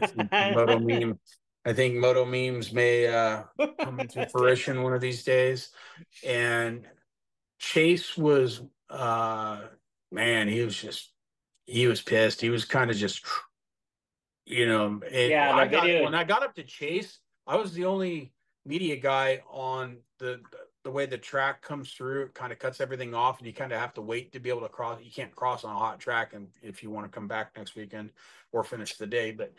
think Moto memes may come into fruition one of these days. And Chase was man, he was pissed. He was kind of just and Yeah, the video. when I got up to Chase, I was the only media guy on the way the track comes through. It kind of cuts everything off, and you kind of have to wait to be able to cross. You can't cross on a hot track, and if you want to come back next weekend or finish the day, but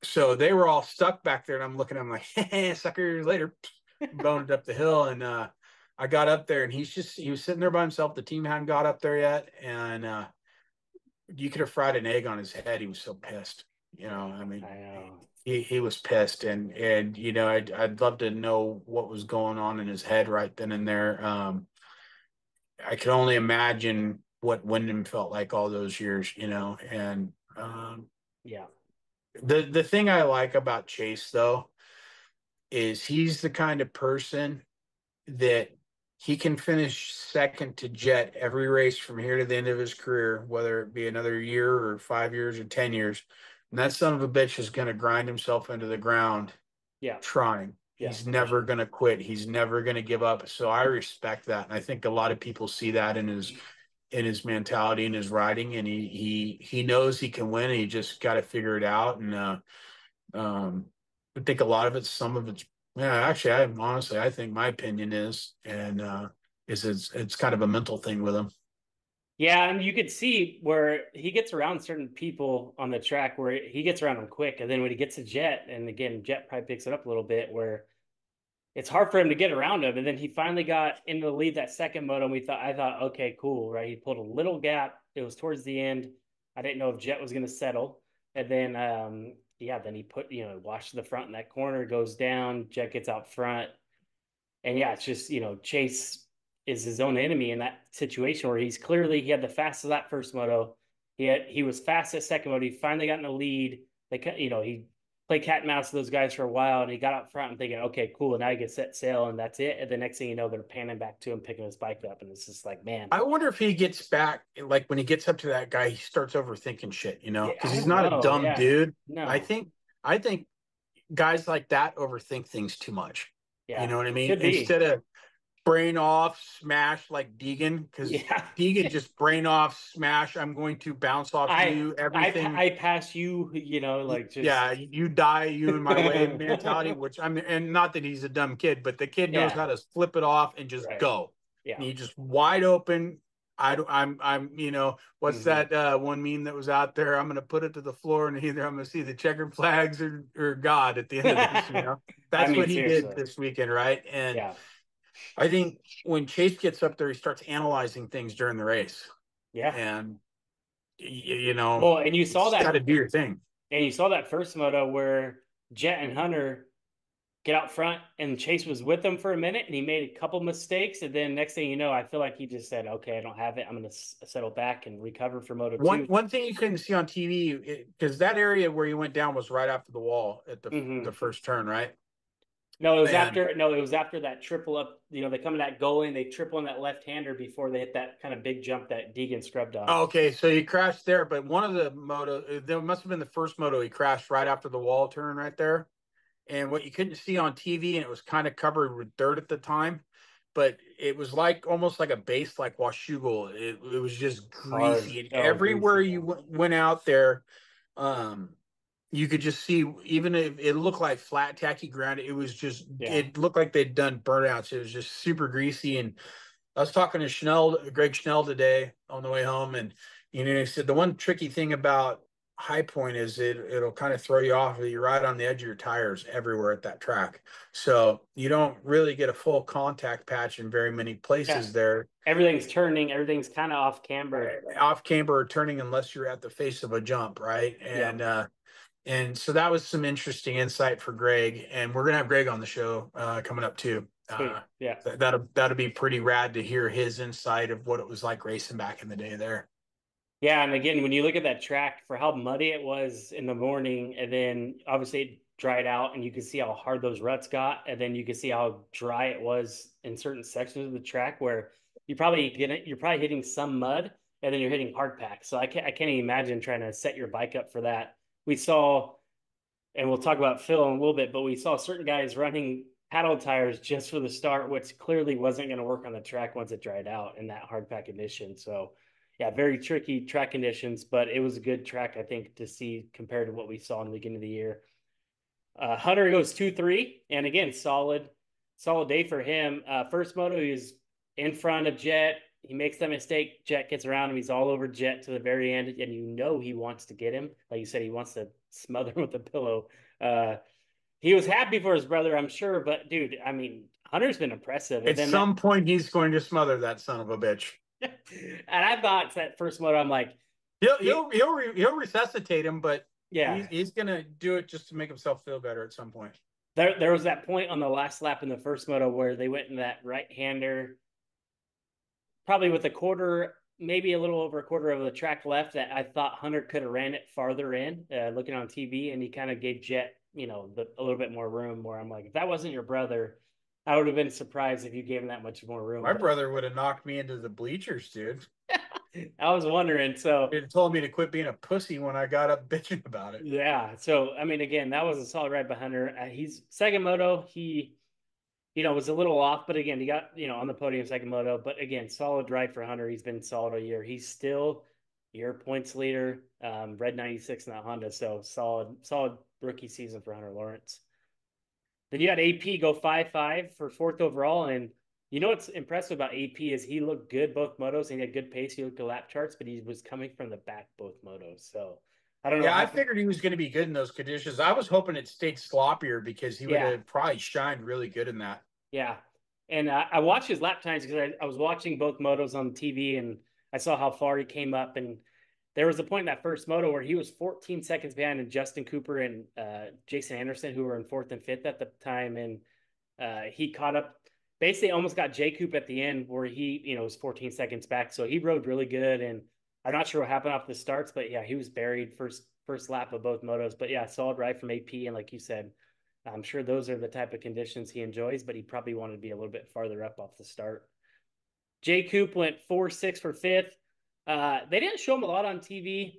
so they were all stuck back there, and I'm looking at them like, hey, suckers, later, boned up the hill, and I got up there, and he was sitting there by himself. The team hadn't got up there yet, and you could have fried an egg on his head. He was so pissed. I mean, I know. he was pissed, and I'd love to know what was going on in his head right then and there. I could only imagine what Wyndham felt like all those years, and Yeah. the thing I like about Chase though is he's the kind of person that he can finish second to Jet every race from here to the end of his career, whether it be another year or 5 years or 10 years. And that son of a bitch is going to grind himself into the ground Yeah. trying. Yeah. He's For never sure. going to quit. He's never going to give up. So I respect that. And I think a lot of people see that in his mentality and his riding, and he knows he can win, and he just got to figure it out. And um, I think a lot of it's some of it's yeah. Actually, I think my opinion is it's kind of a mental thing with him. Yeah, and you could see where he gets around certain people on the track where he gets around them quick, and then when he gets a Jet, and again, Jet probably picks it up a little bit where it's hard for him to get around him. And then he finally got into the lead that second moto, and I thought, okay, cool, right? He pulled a little gap. It was towards the end. I didn't know if Jet was going to settle, and then yeah, then he put washed the front in that corner, goes down. Jet gets out front, and yeah, it's just Chase is his own enemy in that situation where he had the fastest that first moto. He was fast at second moto. He finally got in the lead. He played cat and mouse with those guys for a while, and he got up front and thinking, okay, cool, and now he can set sail, and that's it. And the next thing you know, they're panning back to him, picking his bike up, and it's just like, man, I wonder if he gets back, like when he gets up to that guy, he starts overthinking shit, yeah, because I he's don't not a know, dumb yeah, dude. I no, think I think guys like that overthink things too much. You yeah, know what I mean? could be, Instead of brain off, smash like Deegan, because yeah. Deegan just brain off, smash. I'm going to bounce off you. Everything. I pass you, like Yeah, just you die, you in my way mentality. Which I'm, and not that he's a dumb kid, but the kid knows yeah, how to flip it off and just right, go. yeah. And he just wide open. I'm what's Mm-hmm. that one meme that was out there? I'm gonna put it to the floor, and either I'm gonna see the checkered flags or God at the end of this. I That's mean, what he did seriously. this weekend, right? And Yeah. I think when Chase gets up there, he starts analyzing things during the race, Yeah. and Well, you just got to do your thing. and you saw that first moto where Jet and Hunter get out front and Chase was with them for a minute and he made a couple mistakes. And then next thing you know, I feel like he just said, okay, I don't have it. I'm going to settle back and recover for moto two. One thing you couldn't see on TV, because that area where you went down was right after the wall at the Mm-hmm. first turn, right? And It was after that triple up, they come to that goal in, they triple on that left hander before they hit that kind of big jump that Deegan scrubbed on. okay, so he crashed there, but one of the moto, there must have been the first moto, he crashed right after the wall turn right there. And what you couldn't see on TV, and it was kind of covered with dirt at the time, but it was like almost like a base like Washougal. It was just Hard. greasy, and Oh, everywhere greasy. you went out there, um, you could just see, even if it looked like flat tacky ground, Yeah. it looked like they'd done burnouts. It was just super greasy. And I was talking to Greg Schnell today on the way home, and he said the one tricky thing about HighPoint is it'll kind of throw you off. You ride on the edge of your tires everywhere at that track, so you don't really get a full contact patch in very many Yeah. places there. Everything's turning, everything's kind of off camber. Off camber or turning, unless you're at the face of a jump, right? Yep. And so that was some interesting insight for Greg, and we're gonna have Greg on the show coming up too. Sweet. Yeah. That'll be pretty rad to hear his insight of what it was like racing back in the day there. Yeah, and again, when you look at that track for how muddy it was in the morning, and then obviously it dried out, and you can see how hard those ruts got, and then you can see how dry it was in certain sections of the track where you're probably hitting some mud and then you're hitting hard pack. So I can't even imagine trying to set your bike up for that. We saw, and we'll talk about Phil in a little bit, but we saw certain guys running paddle tires just for the start, which clearly wasn't going to work on the track once it dried out in that hard pack condition. So, yeah, very tricky track conditions, but it was a good track, I think, to see compared to what we saw in the beginning of the year. Hunter goes 2-3, and again, solid day for him. First moto, he was in front of Jet. He makes that mistake. Jet gets around him. He's all over Jet to the very end, and you know he wants to get him. Like you said, he wants to smother him with a pillow. He was happy for his brother, I'm sure, but dude, I mean, Hunter's been impressive. And At then that, some point, he's going to smother that son of a bitch. and I thought that first moto, I'm like, He'll he, he'll he'll, he'll resuscitate him, but yeah. he's gonna do it just to make himself feel better at some point. There was that point on the last lap in the first moto where they went in that right hander, probably with a quarter, maybe a little over a quarter of the track left. That I thought Hunter could have ran it farther in, looking on TV, and he kind of gave Jet, a little bit more room. Where I'm like, if that wasn't your brother, I would have been surprised if you gave him that much more room. My But brother would have knocked me into the bleachers, dude. I was wondering. So It told me to quit being a pussy when I got up bitching about it. yeah. So I mean, again, that was a solid ride by Hunter. He's second moto. He was a little off, but again, he got, on the podium second moto. But again, solid ride for Hunter. He's been solid all year. He's still your points leader, red 96 in that Honda. So solid rookie season for Hunter Lawrence. Then you had AP go 5-5 for fourth overall. And what's impressive about AP is he looked good both motos and he had good pace. He looked at lap charts, but he was coming from the back both motos. So I don't know Yeah, what I happened. figured he was going to be good in those conditions. I was hoping it stayed sloppier because he would Yeah. have probably shined really good in that. Yeah. And I watched his lap times because I was watching both motos on TV and I saw how far he came up. And there was a point in that first moto where he was 14 seconds behind and Justin Cooper and Jason Anderson, who were in fourth and fifth at the time. And he caught up, basically almost got J Coop at the end where he, was 14 seconds back. So he rode really good. And I'm not sure what happened off the starts, but yeah, he was buried first lap of both motos. But yeah, solid ride from AP. And like you said, I'm sure those are the type of conditions he enjoys, but he probably wanted to be a little bit farther up off the start. Jay Coop went 4-6 for fifth. They didn't show him a lot on TV,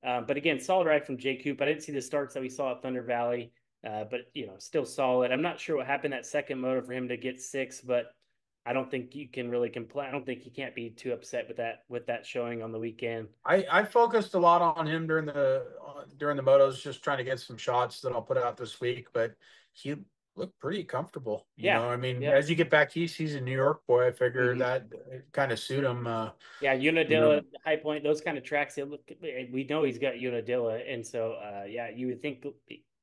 but again, solid ride from Jay Coop. I didn't see the starts that we saw at Thunder Valley, but still solid. I'm not sure what happened that second moto for him to get six, but I don't think you can really complain. I don't think he can't be too upset with that showing on the weekend. I focused a lot on him during the motos, just trying to get some shots that I'll put out this week. But he looked pretty comfortable. Yeah, I mean, yeah, as you get back east, he's a New York boy. I figure mm-hmm. that kind of suit him. Yeah, You know, Unadilla, HighPoint, those kind of tracks. We know he's got Unadilla, and so yeah, you would think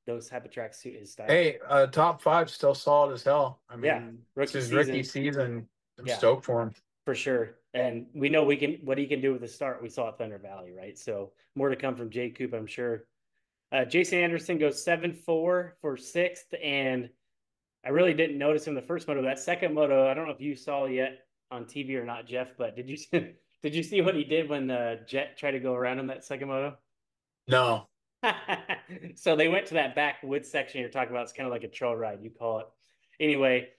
those type of tracks suit his style. hey, top five still solid as hell. I Yeah, mean, it's rookie his rookie season. season. I'm Yeah, stoked for him. for sure. And we know what he can do with the start. We saw at Thunder Valley, right? So more to come from Jay Coop, I'm sure. Jason Anderson goes 7-4 for sixth, and I really didn't notice him the first moto. That second moto, I don't know if you saw yet on TV or not, Jeff, but did you did you see what he did when Jet tried to go around him that second moto? No, So they went to that backwoods section you're talking about. It's kind of like a trail ride, you call it. Anyway,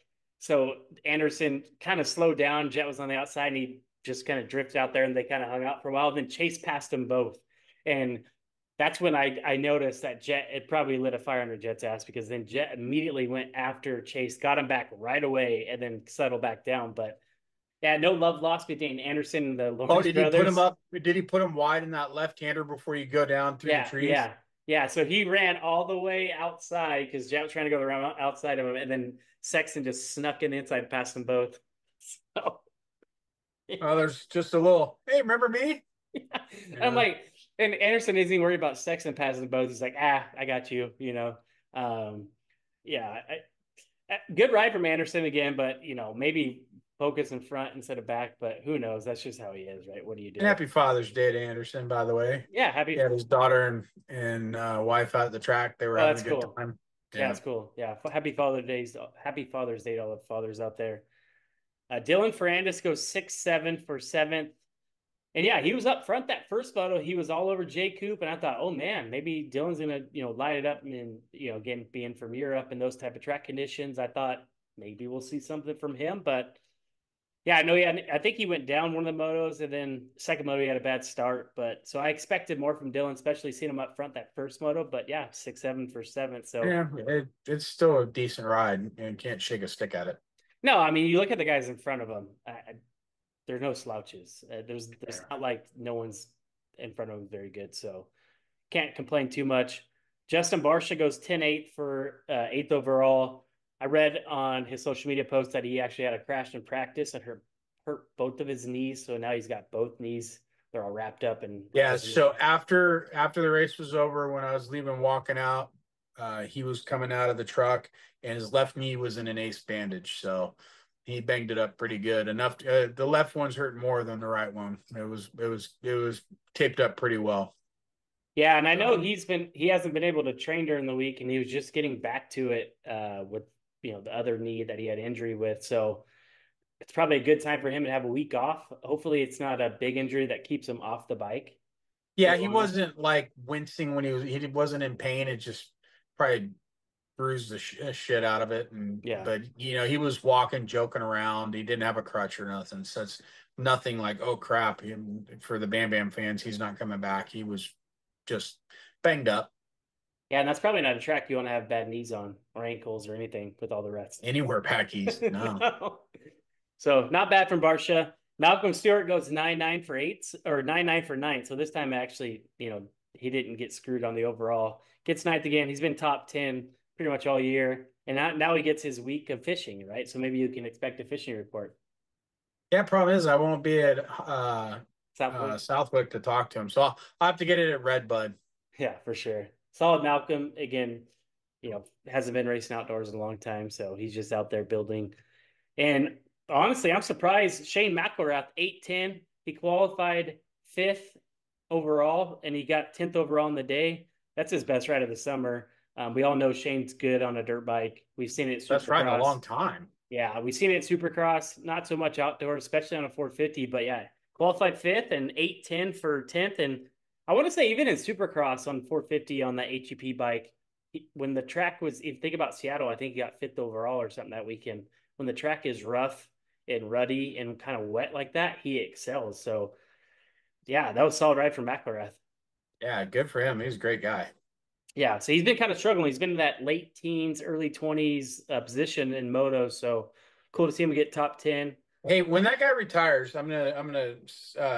so Anderson kind of slowed down. Jet was on the outside and he just kind of drifted out there and they kind of hung out for a while. Then Chase passed them both. And that's when I noticed that Jet, it probably lit a fire under Jet's ass because then Jet immediately went after Chase, got him back right away, and then settled back down. But yeah, no love lost between Anderson and the oh, Lawrence did he put him brothers. up? Did he put him wide in that left-hander before you go down through the Yeah, trees? yeah, yeah. So he ran all the way outside because Jet was trying to go around outside of him, and then Sexton just snuck in the inside past them both. So Oh, there's just a little. Hey, remember me? yeah. I'm Yeah. like, and Anderson isn't even worried about Sexton passing both. He's like, I got you. Um, yeah, good ride from Anderson again, but maybe focus in front instead of back. But who knows? That's just how he is, right? What do you And do? happy Father's Day to Anderson, by the way. Yeah, He happy. had his daughter and wife out at the track. They were Oh, having that's a good cool. time. Yeah, Yeah. it's cool. Yeah, happy Father's Day to all the fathers out there. Dylan Ferrandis goes 6-7 for seventh. And yeah, he was up front that first photo. He was all over Jay Coop, and I thought, oh man, maybe Dylan's gonna light it up, and again being from Europe and those type of track conditions, I thought maybe we'll see something from him. But Yeah, I know. Yeah, I think he went down one of the motos, and then second moto he had a bad start. But so I expected more from Dylan, especially seeing him up front that first moto. But yeah, 6-7 for seventh. So Yeah, it's still a decent ride and can't shake a stick at it. no, I mean you look at the guys in front of him. There's no slouches. There's Yeah. not like no one's in front of him very good. So can't complain too much. Justin Barsha goes 10-8 for eighth overall. I read on his social media post that he actually had a crash in practice and hurt both of his knees. So now he's got both knees. They're all wrapped up and Yeah, doesn't. so after the race was over, when I was leaving, walking out, he was coming out of the truck, and his left knee was in an ace bandage, so he banged it up pretty good. Enough. The left one's hurt more than the right one. It was taped up pretty well. Yeah, and I know So he hasn't been able to train during the week, and he was just getting back to it with the other knee that he had injury with. So it's probably a good time for him to have a week off. Hopefully, it's not a big injury that keeps him off the bike yeah, as he long. wasn't like wincing when he wasn't in pain. It just probably bruised the shit out of it. And Yeah. but he was walking, joking around. He didn't have a crutch or nothing. So it's nothing like, oh crap. For the Bam Bam fans, he's not coming back. He was just banged up Yeah, and that's probably not a track you want to have bad knees on or ankles or anything with all the rest. anywhere back east. No. No. So not bad from Barsha. Malcolm Stewart goes 9-9 for eights or 9-9 for nine. So this time actually, he didn't get screwed on the overall. Gets ninth again. He's been top 10 pretty much all year. And now he gets his week of fishing, right? So maybe you can expect a fishing report. Yeah, problem is I won't be at Southwick. Southwick to talk to him. So I'll have to get it at Redbud. Yeah, for sure. Solid Malcolm. Again, hasn't been racing outdoors in a long time. So he's just out there building. And honestly, I'm surprised Shane McElrath 8-10. He qualified fifth overall, and he got 10th overall in the day. That's his best ride of the summer. We all know Shane's good on a dirt bike. We've seen it at That's right in a Supercross. long time. Yeah, we've seen it at Supercross. Not so much outdoor, especially on a 450. But yeah, qualified fifth and 8-10 for 10th. And I want to say even in Supercross on 450 on that HEP bike, when the track was, if you think about Seattle, I think he got fifth overall or something that weekend. When the track is rough and ruddy and kind of wet like that, he excels. So yeah, that was a solid ride for McElrath. Yeah, good for him. He's a great guy. Yeah, so he's been kind of struggling. He's been in that late teens, early 20s position in moto. So cool to see him get top 10. Hey, when that guy retires, I'm gonna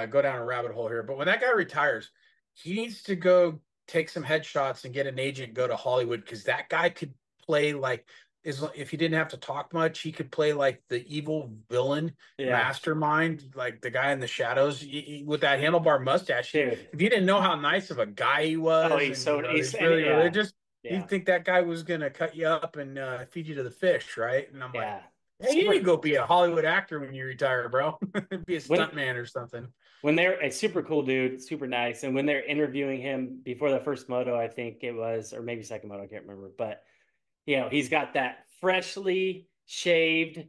go down a rabbit hole here. But when that guy retires, he needs to go take some headshots and get an agent, go to Hollywood, because that guy could play like, is if he didn't have to talk much, he could play like the evil villain Yeah, mastermind, like the guy in the shadows with that handlebar mustache. dude. If you didn't know how nice of a guy he Oh, was, he's and so he's he's and really yeah, religious, yeah, you'd think that guy was gonna cut you up and feed you to the fish, right? And I'm like, yeah. hey, you need to Super go be a Hollywood actor when you retire, bro. Be a when stuntman or something. when they're a super cool dude, super nice. And when they're interviewing him before the first moto, I think it was, or maybe second moto, I can't remember. But he's got that freshly shaved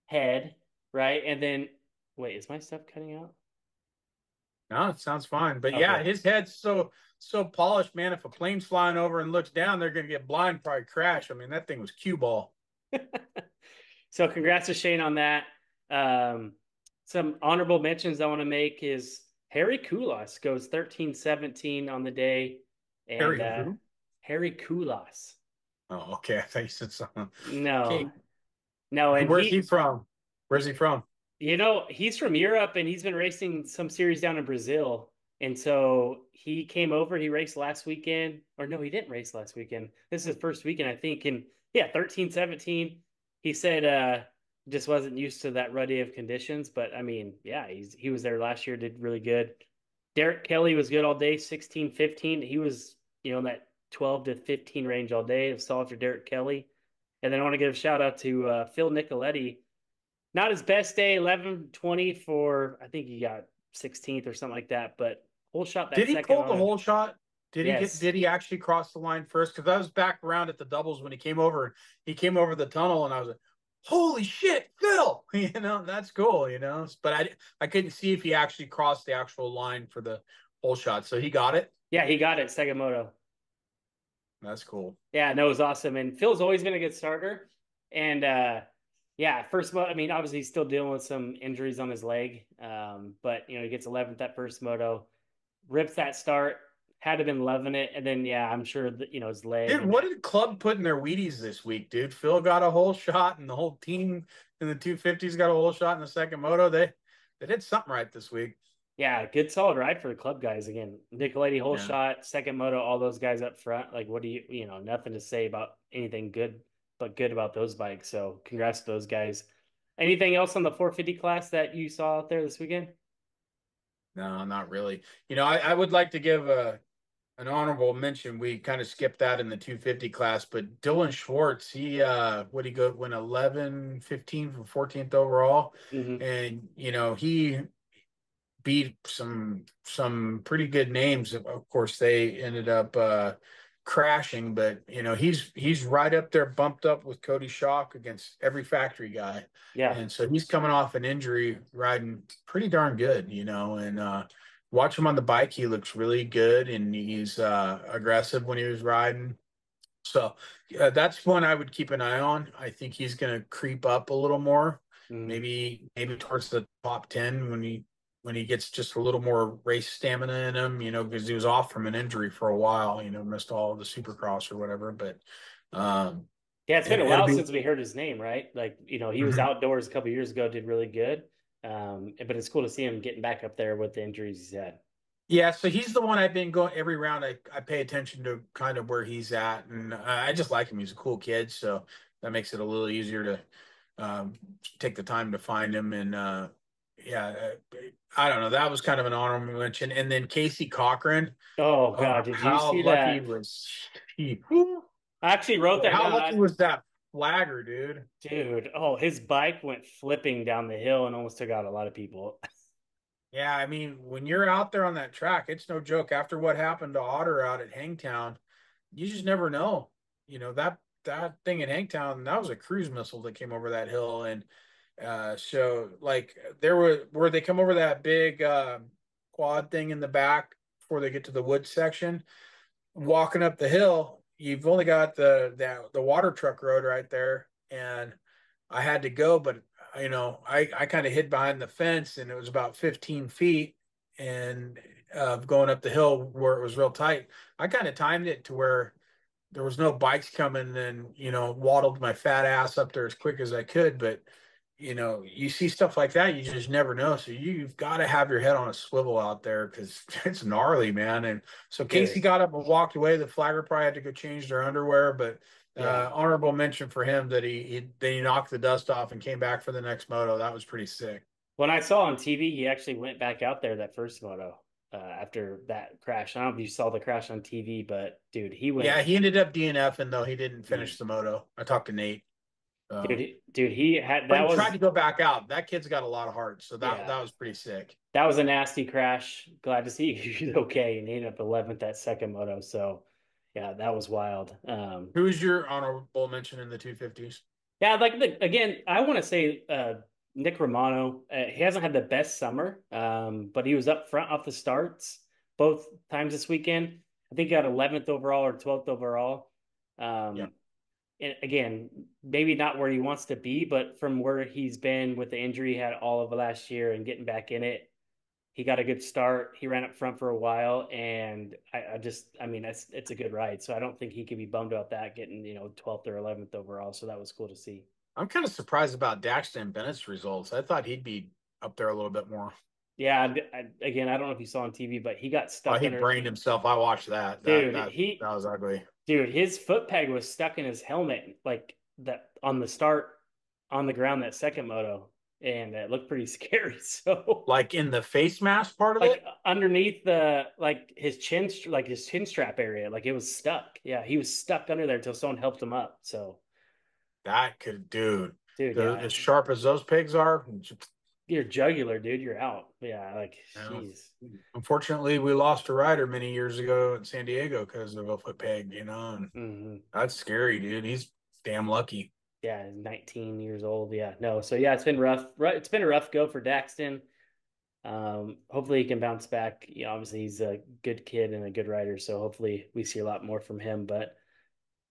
head, right? And then wait, is my stuff cutting out? No, it sounds fine. But yeah, Okay. his head's so polished, man. If a plane's flying over and looks down, they're gonna get blind, probably crash. I mean, that thing was cue ball. So congrats to Shane on that. Um, some honorable mentions I want to make is Harry Kulas goes 13-17 on the day. And Harry who? Harry Kulas. Oh, okay. I thought you said something. No, Okay. no, and Where's he from? Where's he from? he's from Europe and he's been racing some series down in Brazil. And so he came over, he raced last weekend, or no, he didn't race last weekend. This is his first weekend, I think. And yeah, 13-17. He said just wasn't used to that ruddy of conditions. But I mean, yeah, he was there last year, did really good. Derek Kelly was good all day, 16-15. He was, in that 12 to 15 range all day. It was solid for Derek Kelly. And then I want to give a shout out to Phil Nicoletti. Not his best day, 11-20 for, I think he got 16th or something like that, but whole shot that Did he second pull on the him. whole shot? Yes. Did he actually cross the line first? Because I was back around at the doubles when he came over. He came over the tunnel and I was like, holy shit, Phil. That's cool, But I couldn't see if he actually crossed the actual line for the whole shot. So he got it. Yeah, he got it, Segamoto. That's cool. Yeah, no, it was awesome. And Phil's always been a good starter. And Yeah, first moto. I mean, obviously he's still dealing with some injuries on his leg, but he gets 11th that first moto, rips that start. Had to been loving it, and then yeah, I'm sure that his leg Dude, and what that. did Club put in their Wheaties this week, dude? Phil got a whole shot, and the whole team in the 250s got a whole shot in the second moto. They did something right this week. Yeah, good solid ride for the club guys again. Nicoletti whole Yeah. shot, second moto, all those guys up front. Like, what do nothing to say about anything good, but good about those bikes. So, congrats to those guys. Anything else on the 450 class that you saw out there this weekend? No, not really. I would like to give an honorable mention. We kind of skipped that in the 250 class, but Dylan Schwartz, he what he go went 11-15 for 14th overall. Mm-hmm. And he beat some pretty good names. Of course, they ended up crashing, but he's right up there, bumped up with Cody Schock against every factory guy, Yeah. and so he's coming off an injury, riding pretty darn good, and watch him on the bike. He looks really good, and he's aggressive when he was riding. So that's one I would keep an eye on. I think he's going to creep up a little more, Mm-hmm. maybe towards the top 10 when he gets just a little more race stamina in him. Because he was off from an injury for a while. Missed all of the Supercross or whatever. But um, Yeah, it's been a it'll while be. since we heard his name, right? Like, he was Mhm. outdoors a couple years ago, did really good. But it's cool to see him getting back up there with the injuries he's had. Yeah, so he's the one I've been going every round. I pay attention to kind of where he's at, and I just like him. He's a cool kid, so that makes it a little easier to um, take the time to find him. And yeah, I don't know. That was kind of an honorable mention. And then Casey Cochran. Oh Oh, God, did you how see lucky that? was he? Whew. I actually wrote that How down. lucky was that flagger, dude? Dude, oh, his bike went flipping down the hill and almost took out a lot of people. Yeah, I mean, when you're out there on that track, it's no joke. After what happened to Otter out at Hangtown, you just never know. That thing at Hangtown, that was a cruise missile that came over that hill, and so like there were where they come over that big quad thing in the back before they get to the wood section. Walking up the hill, you've only got the water truck road right there, and I had to go, but I kind of hid behind the fence, and it was about 15 feet, and going up the hill where it was real tight. I kind of timed it to where there was no bikes coming, and waddled my fat ass up there as quick as I could. But you see stuff like that, you just never know. So you've got to have your head on a swivel out there because it's gnarly, man. And so Casey Dude, got up and walked away. The flagger probably had to go change their underwear, but yeah. honorable mention for him that he knocked the dust off and came back for the next moto. That was pretty sick. When I saw on TV, he actually went back out there that first moto after that crash. I don't know if you saw the crash on TV, but dude, he went, Yeah, he ended up DNFing though. He didn't mm, finish the moto. I talked to Nate. dude, he had But that he tried was to go back out. That kid's got a lot of heart, so that yeah, that was pretty sick. that was a nasty crash. Glad to see he's okay, and he ended up 11th that second moto. So yeah, that was wild. Who's your honorable mention in the 250s? Yeah, like again, I want to say Nick Romano. He hasn't had the best summer, but he was up front off the starts both times this weekend. I think he got 11th overall or 12th overall. Yeah. Um, and again, maybe not where he wants to be, but from where he's been with the injury he had all of last year and getting back in it, he got a good start. He ran up front for a while, and I mean, it's a good ride. So I don't think he could be bummed about that getting 12th or 11th overall. So that was cool to see. I'm kind of surprised about Daxton Bennett's results. I thought he'd be up there a little bit more. Yeah, again, I don't know if you saw on TV, but he got Oh, stuck he under. brained himself. I watched that. That Dude, that he, that was ugly. dude, his foot peg was stuck in his helmet, like that on the start on the ground that second moto, and it looked pretty scary. So, Like in the face mask part of like it, underneath the like his chin strap area, like it was stuck. Yeah, he was stuck under there until someone helped him up. So, that could, dude. dude, As yeah, sharp as those pigs are, your jugular, dude, you're out. Yeah, like, you know. jeez. Unfortunately, we lost a rider many years ago in San Diego because of a foot peg. And Hmm. that's scary, dude. He's damn lucky. Yeah, 19 years old. Yeah, no. So yeah, it's been rough. It's been a rough go for Daxton. Hopefully he can bounce back. Obviously he's a good kid and a good rider, so hopefully we see a lot more from him. But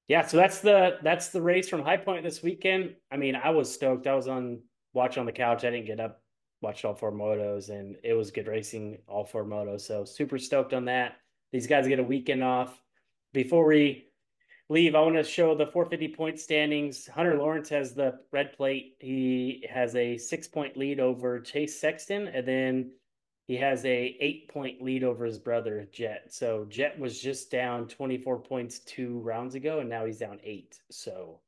Yeah, so that's the race from High Point this weekend. I mean, I was stoked. I was on watching on the couch. I didn't get up, watched all four motos, and it was good racing, all four motos. So super stoked on that. These guys get a weekend off. Before we leave, I want to show the 450 point standings. Hunter Lawrence has the red plate. He has a 6 point lead over Chase Sexton, and then he has a 8 point lead over his brother Jet. So Jet was just down 24 points 2 rounds ago, and now he's down eight. So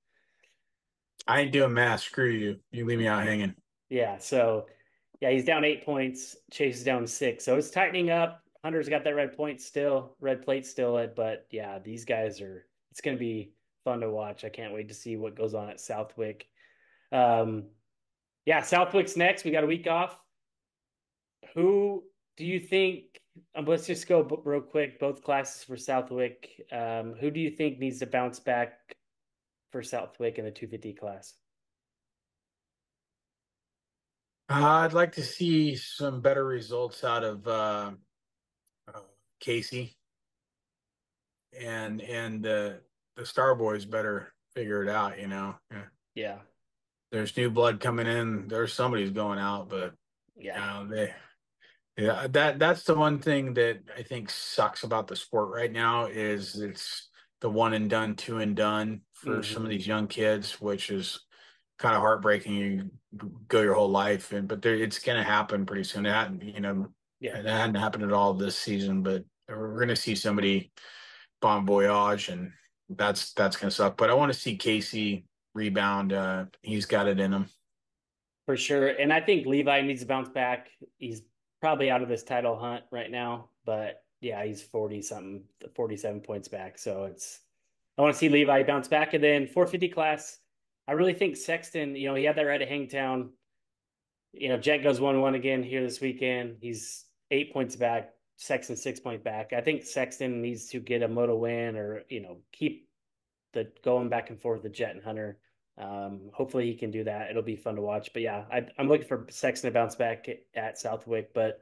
I ain't doing math. Screw you. You leave me out hanging. yeah, so yeah, he's down 8 points. Chase is down six. So it's tightening up. Hunter's got that red plate still, but yeah, these guys are. It's going to be fun to watch. I can't wait to see what goes on at Southwick. Um, yeah, Southwick's next. We got a week off. Who do you think? Let's just go real quick. Both classes for Southwick. Who do you think needs to bounce back for Southwick in the 250 class? I'd like to see some better results out of uh, Casey and the Star Boys better figure it out. Yeah. Yeah, There's new blood coming in. There's somebody's going out, but yeah. they yeah, that's the one thing that I think sucks about the sport right now is it's the one and done, two and done for some of Mm-hmm. these young kids, which is kind of heartbreaking. You go your whole life, and but it's going to happen pretty soon. Yeah, That hadn't happened at all this season, but we're going to see somebody bon voyage, and that's going to suck. But I want to see Casey rebound. He's got it in him. for sure. And I think Levi needs to bounce back. He's probably out of this title hunt right now, but yeah, he's 40 something, 47 points back. So I want to see Levi bounce back. And then 450 class, I really think Sexton, he had that right at Hangtown. Jet goes 1-1 again here this weekend. He's 8 points back. Sexton 6 point back. I think Sexton needs to get a moto win or, keep the going back and forth with Jet and Hunter. Hopefully he can do that. It'll be fun to watch. But yeah, I'm looking for Sexton to bounce back at Southwick, but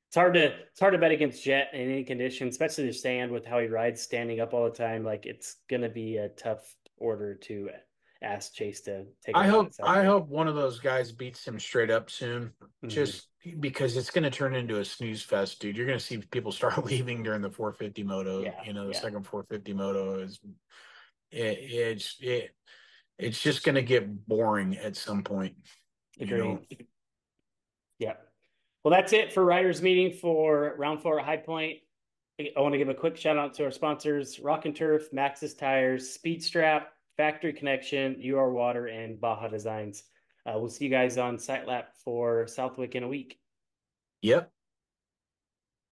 it's hard to bet against Jet in any condition, especially the stand with how he rides standing up all the time. Like it's gonna be a tough order to ask Chase to take him down at I Southwick. hope one of those guys beats him straight up soon. Mm-hmm. Just because it's going to turn into a snooze fest, dude. You're going to see people start leaving during the 450 moto. Yeah, The yeah, second 450 moto is it, it's just going to get boring at some point. You know. agreed. Yeah. Well, that's it for Riders Meeting for round four at High Point. I want to give a quick shout out to our sponsors: Rock and Turf, Maxxis Tires, Speed Strap, Factory Connection, UR Water, and Baja Designs. We'll see you guys on Site Lap for Southwick in a week. Yep.